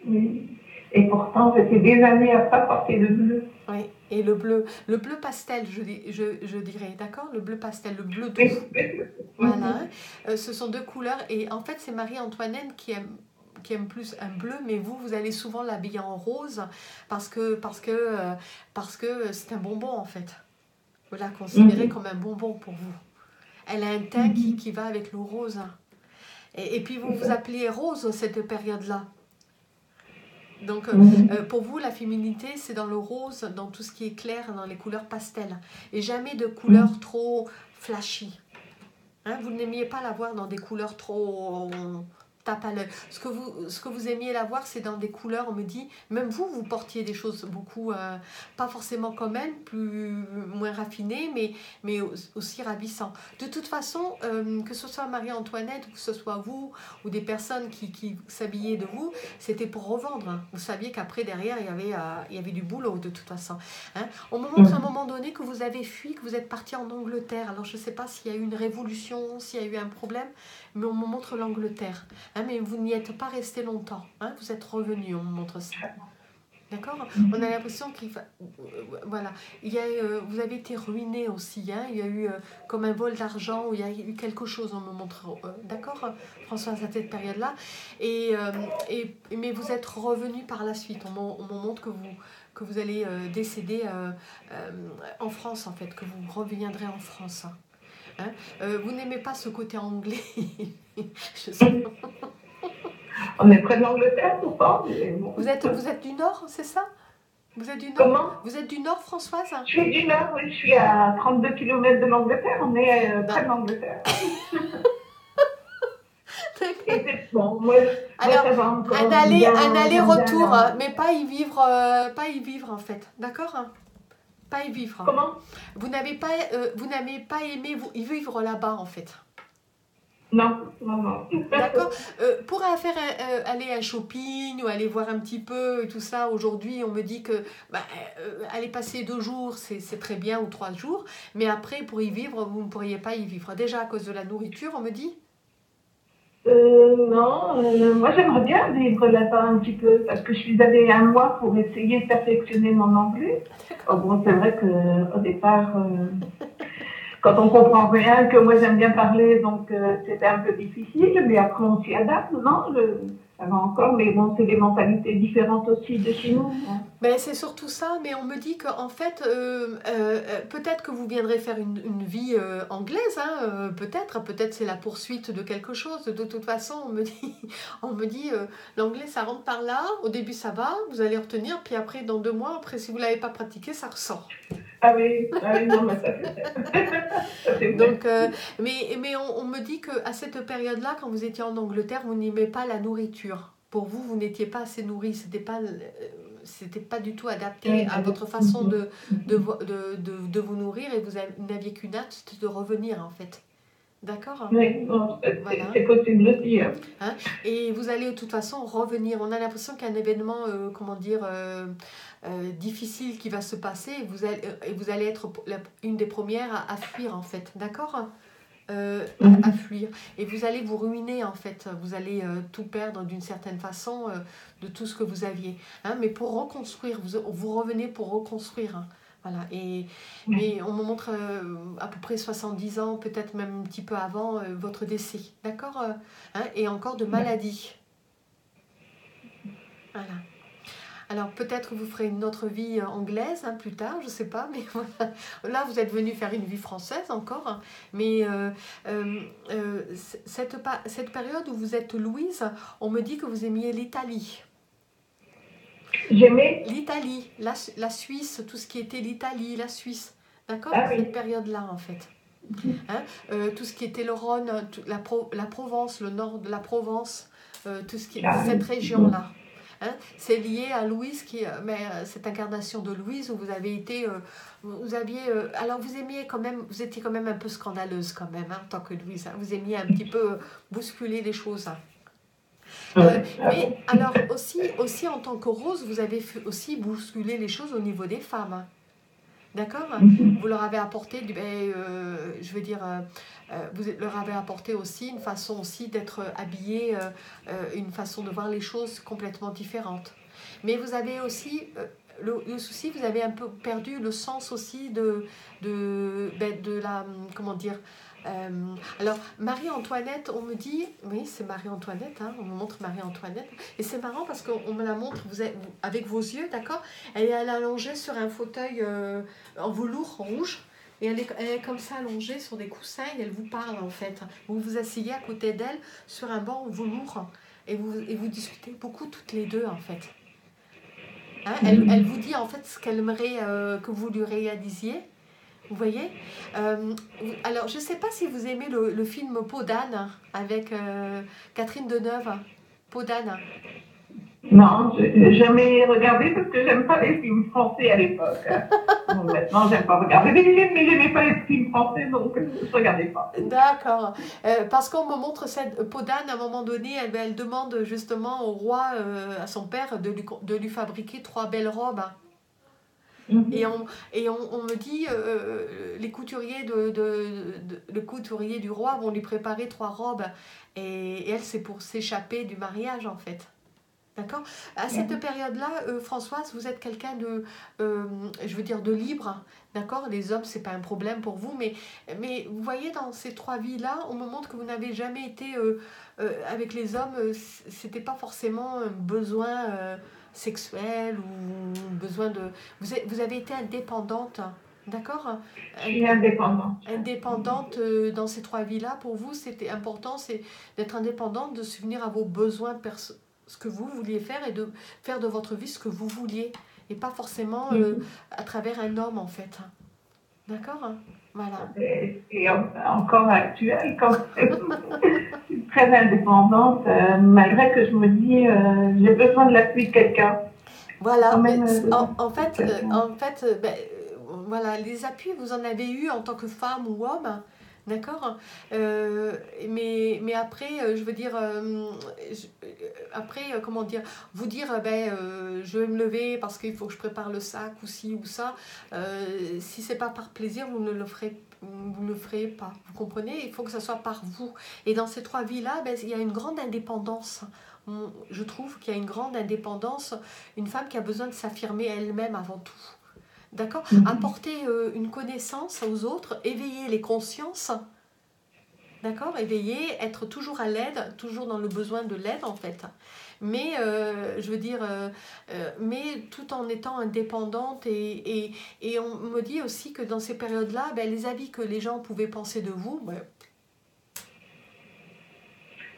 Oui. Et pourtant, j'ai des années à ne pas porter le bleu. Oui, et le bleu pastel, je dirais, d'accord? Le bleu pastel, le bleu doux. Voilà. Ce sont 2 couleurs, et en fait, c'est Marie-Antoinette qui aime plus un bleu, mais vous allez souvent l'habiller en rose parce que c'est un bonbon en fait. Vous la considérez comme un bonbon pour vous. Elle a un teint qui va avec le rose. Et puis vous vous appelez Rose cette période-là. Donc pour vous, la féminité, c'est dans le rose, dans tout ce qui est clair, dans les couleurs pastel. Et jamais de couleurs trop flashy. Hein, vous n'aimiez pas la voir dans des couleurs trop... tape à l'œil. Ce que vous aimiez la voir, c'est dans des couleurs, on me dit, même vous portiez des choses beaucoup, pas forcément comme elle, moins raffinées, mais aussi ravissant. De toute façon, que ce soit Marie-Antoinette, ou que ce soit vous, ou des personnes qui s'habillaient de vous, c'était pour revendre. Hein. Vous saviez qu'après, derrière, il y avait du boulot, de toute façon. Hein. On me montre à un moment donné que vous avez fui, que vous êtes parti en Angleterre. Alors, je ne sais pas s'il y a eu une révolution, s'il y a eu un problème, mais on me montre l'Angleterre. Hein, mais vous n'y êtes pas resté longtemps. Hein, vous êtes revenu, on me montre ça. D'accord? On a l'impression qu'il voilà. Vous avez été ruiné aussi. Hein, il y a eu comme un vol d'argent, où il y a eu quelque chose, on me montre. D'accord, Françoise, à cette période-là. Mais vous êtes revenu par la suite. On me montre que vous allez décéder en France, en fait, que vous reviendrez en France. Hein? Vous n'aimez pas ce côté anglais. Je sais pas. On est près de l'Angleterre ou pas? Vous êtes du Nord, c'est ça? Vous êtes du Nord? Comment? Vous êtes du Nord, Françoise? Je suis du Nord, oui. Je suis à 32 km de l'Angleterre. On est près de l'Angleterre. Bon, alors, un aller-retour, mais pas y vivre en fait. D'accord? Pas y vivre. Comment? Vous n'avez pas aimé vivre là-bas, en fait. Non, non, non. D'accord. Pour aller à shopping ou aller voir un petit peu et tout ça, aujourd'hui, on me dit que aller passer 2 jours, c'est très bien, ou 3 jours. Mais après, pour y vivre, vous ne pourriez pas y vivre. Déjà à cause de la nourriture, on me dit. Non, moi j'aimerais bien vivre là-bas un petit peu parce que je suis allée un mois pour essayer de perfectionner mon anglais. Oh, bon, c'est vrai qu'au départ, quand on comprend rien, que moi j'aime bien parler, donc c'était un peu difficile, mais après on s'y adapte, non? Ça va encore, mais bon, c'est des mentalités différentes aussi de chez nous, hein. Ben, c'est surtout ça, mais on me dit qu'en fait, peut-être que vous viendrez faire une vie anglaise, hein, peut-être c'est la poursuite de quelque chose. De toute façon, on me dit l'anglais ça rentre par là, au début ça va, vous allez retenir, puis après dans 2 mois, après si vous ne l'avez pas pratiqué, ça ressort. Ah oui, non, mais ça c'est vrai. Donc, mais on me dit qu'à cette période-là, quand vous étiez en Angleterre, vous n'aimez pas la nourriture. Pour vous, vous n'étiez pas assez nourri, c'était pas du tout adapté à votre façon de vous nourrir et vous n'aviez qu'une hâte, c'était de revenir en fait. D'accord? Oui, Voilà. c'est possible aussi, hein. Hein? Et vous allez de toute façon revenir. On a l'impression qu'il y a un événement, difficile qui va se passer et vous allez être une des premières à fuir en fait. D'accord? À fuir. Et vous allez vous ruiner en fait. Vous allez tout perdre d'une certaine façon de tout ce que vous aviez. Hein? Mais pour reconstruire, vous revenez pour reconstruire. Hein? Voilà. Mais on me montre à peu près 70 ans, peut-être même un petit peu avant votre décès. D'accord? Hein? Et encore de maladies. Voilà. Alors peut-être vous ferez une autre vie anglaise hein, plus tard, je ne sais pas, mais voilà. Là vous êtes venu faire une vie française encore, hein. Mais cette période où vous êtes Louise, on me dit que vous aimiez l'Italie. J'aimais. L'Italie, la Suisse, tout ce qui était l'Italie, la Suisse, d'accord? Ah oui. Cette période-là en fait. Hein? Tout ce qui était le Rhône, la Provence, le nord de la Provence, tout ce qui est cette région-là. Hein, c'est lié à Louise, cette incarnation de Louise où vous avez été, alors vous aimiez quand même, vous étiez quand même un peu scandaleuse quand même, hein, en tant que Louise, hein, vous aimiez un petit peu bousculer les choses. Hein. Mais alors aussi en tant que Rose, vous avez aussi bousculé les choses au niveau des femmes. Hein. D'accord? Vous leur avez apporté, vous leur avez apporté aussi une façon aussi d'être habillé, une façon de voir les choses complètement différente. Mais vous avez aussi, le souci, vous avez un peu perdu le sens aussi de la, comment dire, alors Marie-Antoinette, on me dit, oui c'est Marie-Antoinette, hein, on me montre Marie-Antoinette, et c'est marrant parce qu'on me la montre avec vos yeux, d'accord, elle est allongée sur un fauteuil en velours rouge, et elle est comme ça allongée sur des coussins, et elle vous parle en fait, vous vous asseyez à côté d'elle sur un banc en velours, et vous discutez beaucoup toutes les deux en fait. Hein, elle vous dit en fait ce qu'elle aimerait que vous lui réalisiez. Vous voyez alors, je ne sais pas si vous aimez le film Peau d'âne avec Catherine Deneuve. Peau d'âne. Non, je n'ai jamais regardé parce que j'aime pas les films français à l'époque. Bon, maintenant, j'aime pas regarder des films, mais j'aimais pas les films français, donc je regardais pas. D'accord. Parce qu'on me montre cette Peau d'âne, à un moment donné, elle demande justement au roi, à son père, de lui fabriquer 3 belles robes. Et on me dit, les couturiers le couturier du roi vont lui préparer 3 robes. Et elle, c'est pour s'échapper du mariage, en fait. D'accord? À cette période-là, Françoise, vous êtes quelqu'un de libre. D'accord? Les hommes, c'est pas un problème pour vous. Mais vous voyez, dans ces 3 vies-là, on me montre que vous n'avez jamais été... avec les hommes, c'était pas forcément un besoin... sexuelle ou besoin de... Vous avez été indépendante, d'accord? Je suis indépendante. Indépendante dans ces 3 vies-là, pour vous, c'était important, c'est d'être indépendante, de subvenir à vos besoins, ce que vous vouliez faire et de faire de votre vie ce que vous vouliez. Et pas forcément à travers un homme, en fait. D'accord? Voilà. Et encore actuelle, quand même. Je suis très indépendante, malgré que je me dis, j'ai besoin de l'appui de quelqu'un. Voilà, Même, en fait, voilà, les appuis, vous en avez eu en tant que femme ou homme, d'accord? Mais après, je veux dire, après, comment dire, vous dire, je vais me lever parce qu'il faut que je prépare le sac ou ci ou ça, si c'est pas par plaisir, vous ne le ferez pas, vous comprenez? Il faut que ça soit par vous. Et dans ces trois vies-là, il y a une grande indépendance. Je trouve qu'il y a une grande indépendance, une femme qui a besoin de s'affirmer elle-même avant tout. D'accord? Apporter une connaissance aux autres, éveiller les consciences, d'accord? Éveiller, être toujours à l'aide, toujours dans le besoin de l'aide en fait. Mais, je veux dire, mais tout en étant indépendante et on me dit aussi que dans ces périodes-là, les avis que les gens pouvaient penser de vous,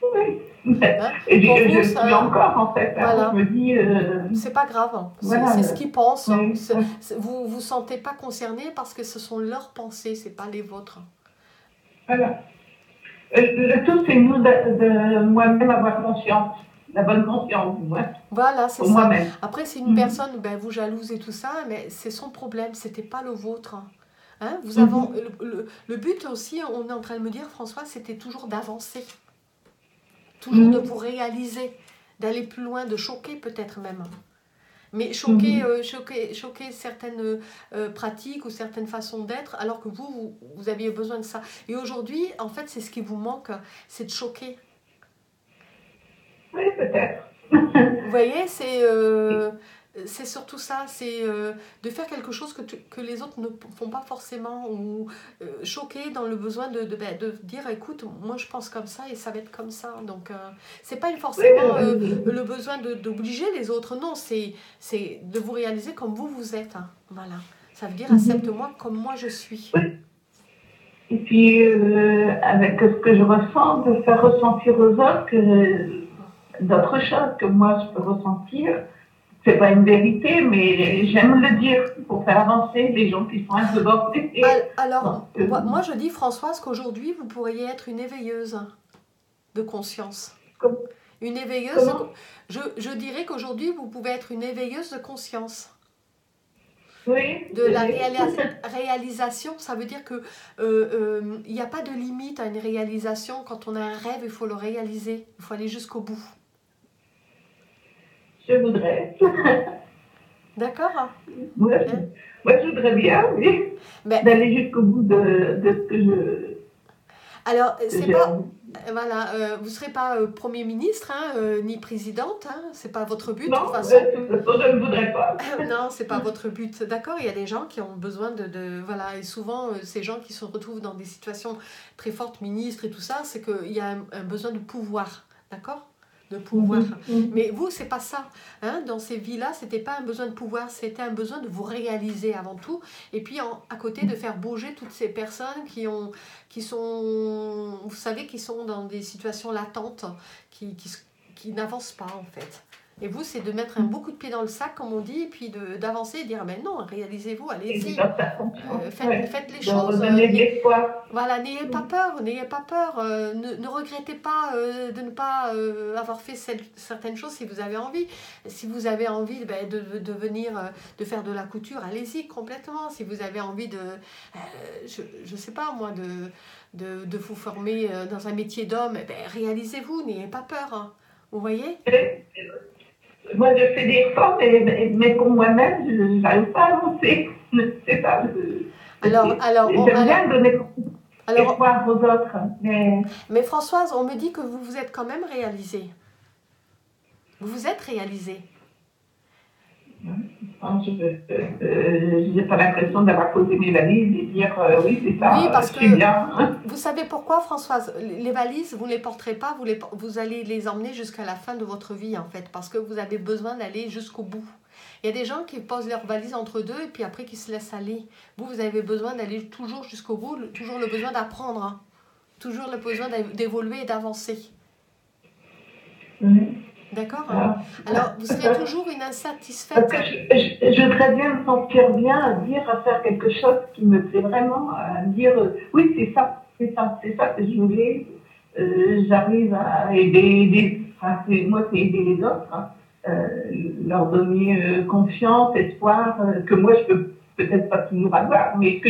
Oui. hein, Et pour je vous, le suis encore, en fait. Hein. voilà. Je me dis... C'est pas grave, hein. Voilà. C'est ce qu'ils pensent. Hein. Oui. Vous vous sentez pas concerné parce que ce sont leurs pensées, c'est pas les vôtres. Voilà. Le tout, c'est nous de moi-même avoir conscience, la bonne conscience. Ouais. Voilà, c'est Pour ça. moi-même. Après, si une personne vous jalouse et tout ça, mais c'est son problème, c'était pas le vôtre. Hein, vous avez, le but aussi, on est en train de me dire, François, c'était toujours d'avancer. Toujours de vous réaliser, d'aller plus loin, de choquer peut-être même. Mais choquer certaines pratiques ou certaines façons d'être, alors que vous aviez besoin de ça. Et aujourd'hui, en fait, c'est ce qui vous manque, c'est de choquer. Oui, peut-être. Vous voyez, c'est surtout ça, c'est de faire quelque chose que les autres ne font pas forcément, ou choquer dans le besoin de dire, écoute, moi je pense comme ça et ça va être comme ça. Donc, c'est pas forcément le besoin d'obliger les autres, non, c'est de vous réaliser comme vous êtes. Hein. Voilà, ça veut dire accepte-moi comme moi je suis. Oui. Et puis, avec ce que je ressens, de faire ressentir aux autres d'autres choses que moi je peux ressentir. C'est pas une vérité, mais j'aime le dire pour faire avancer les gens qui sont un peu bordés. Alors, moi je dis, Françoise, qu'aujourd'hui vous pourriez être une éveilleuse de conscience. Une éveilleuse. Je dirais qu'aujourd'hui vous pouvez être une éveilleuse de conscience. Oui. De la réalisation, ça veut dire que il n'y a pas de limite à une réalisation. Quand on a un rêve, il faut le réaliser. Il faut aller jusqu'au bout. Je voudrais. D'accord. Moi, je voudrais bien, oui. D'aller jusqu'au bout de ce que je... Alors, c'est pas... Voilà, vous ne serez pas Premier ministre, hein, ni présidente, hein, c'est pas votre but. Non, de toute façon. Je ne voudrais pas. Non, c'est pas votre but. D'accord, il y a des gens qui ont besoin voilà, et souvent, ces gens qui se retrouvent dans des situations très fortes, ministres et tout ça, c'est qu'il y a un besoin de pouvoir, d'accord ? De pouvoir. Mais vous, c'est pas ça. Hein? Dans ces vies-là, c'était pas un besoin de pouvoir, c'était un besoin de vous réaliser avant tout. Et puis, à côté, de faire bouger toutes ces personnes qui sont, vous savez, qui sont dans des situations latentes, qui n'avancent pas, en fait. Et vous, c'est de mettre un beau coup de pied dans le sac, comme on dit, et puis d'avancer et dire, mais non, réalisez-vous, allez-y. Faites les choses. Voilà, n'ayez pas peur, ne regrettez pas de ne pas avoir fait certaines choses si vous avez envie. Si vous avez envie de venir, de faire de la couture, allez-y complètement. Si vous avez envie je sais pas moi, de vous former dans un métier d'homme, réalisez-vous, n'ayez pas peur. Hein. Vous voyez ? Moi, je fais des efforts, mais pour moi-même, je n'arrive pas à avancer. C'est ça. J'aime bien donner espoir aux autres. Mais Françoise, on me dit que vous vous êtes quand même réalisée. Vous vous êtes réalisée. Je n'ai pas l'impression d'avoir posé mes valises et dire oui, c'est ça, oui, parce je suis bien. Vous savez pourquoi, Françoise? Les valises, vous ne les porterez pas, vous allez les emmener jusqu'à la fin de votre vie, en fait, parce que vous avez besoin d'aller jusqu'au bout. Il y a des gens qui posent leurs valises entre deux et puis après qui se laissent aller. Vous avez besoin d'aller toujours jusqu'au bout, toujours le besoin d'apprendre, hein. Toujours le besoin d'évoluer et d'avancer. D'accord. Alors, vous serez toujours une insatisfaite. Parce que je voudrais bien me sentir bien à faire quelque chose qui me plaît vraiment, à dire oui, c'est ça que je voulais. J'arrive à aider, moi c'est aider les autres, leur donner confiance, espoir, que moi je peux peut-être pas toujours avoir, mais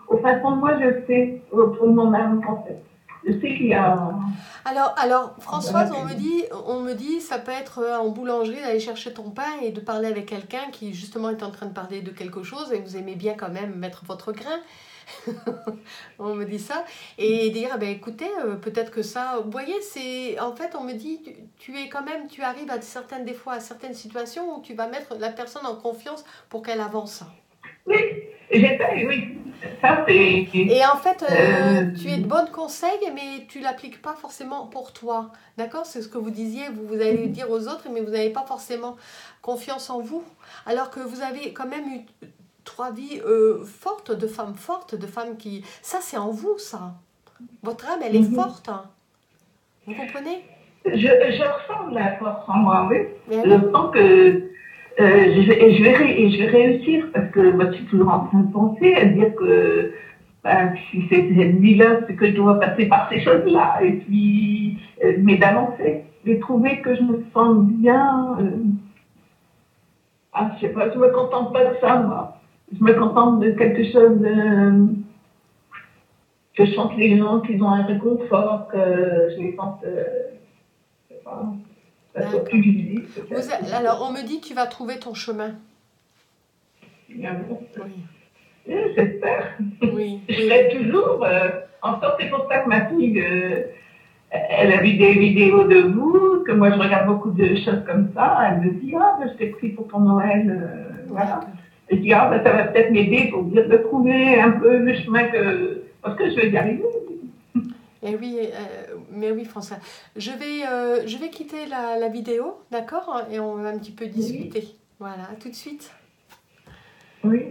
au fin fond de moi, je sais, au fond de mon âme, en fait. Je sais qu'il y a... Alors, Voilà, Françoise, on me dit, ça peut être en boulangerie d'aller chercher ton pain et de parler avec quelqu'un qui justement est en train de parler de quelque chose et vous aimez bien quand même mettre votre grain. On me dit ça et dire eh ben écoutez peut-être que ça vous voyez c'est en fait on me dit tu es quand même tu arrives à des fois à certaines situations où tu vas mettre la personne en confiance pour qu'elle avance. oui, oui, ça c'est... Et en fait, Euh, tu es de bonnes conseils, mais tu l'appliques pas forcément pour toi. D'accord? C'est ce que vous disiez, vous allez dire aux autres, mais vous n'avez pas forcément confiance en vous. Alors que vous avez quand même eu 3 vies fortes, de femmes qui... Ça, c'est en vous, ça. Votre âme, elle est forte. Hein. Vous comprenez? je ressens de la force en moi, oui. Mais Je oui. sens que je vais réussir parce que moi, je suis toujours en train de penser à dire que ben, si c'est cette vie-là, c'est que je dois passer par ces choses-là. Et puis, mais d'avancer, de trouver que je me sens bien. Je sais pas, je me contente pas de ça, moi. Je me contente de quelque chose que je sente les gens qu'ils ont un réconfort, que je les sente, je sais pas, ça soit plus visible, peut-être. Alors, on me dit que tu vas trouver ton chemin. Oui. Oui. J'espère. Oui. Je serai toujours. En sorte, c'est pour ça que ma fille, elle a vu des vidéos de vous, que moi je regarde beaucoup de choses comme ça. Elle me dit ah, ben, je t'ai pris pour ton Noël. Voilà. Et je dis ah, ben, ça va peut-être m'aider pour dire de trouver un peu le chemin que. Parce que je vais y arriver. Et oui, mais oui, François. Je vais quitter la vidéo, d'accord? Et on va un petit peu discuter. Oui. Voilà, à tout de suite. Oui.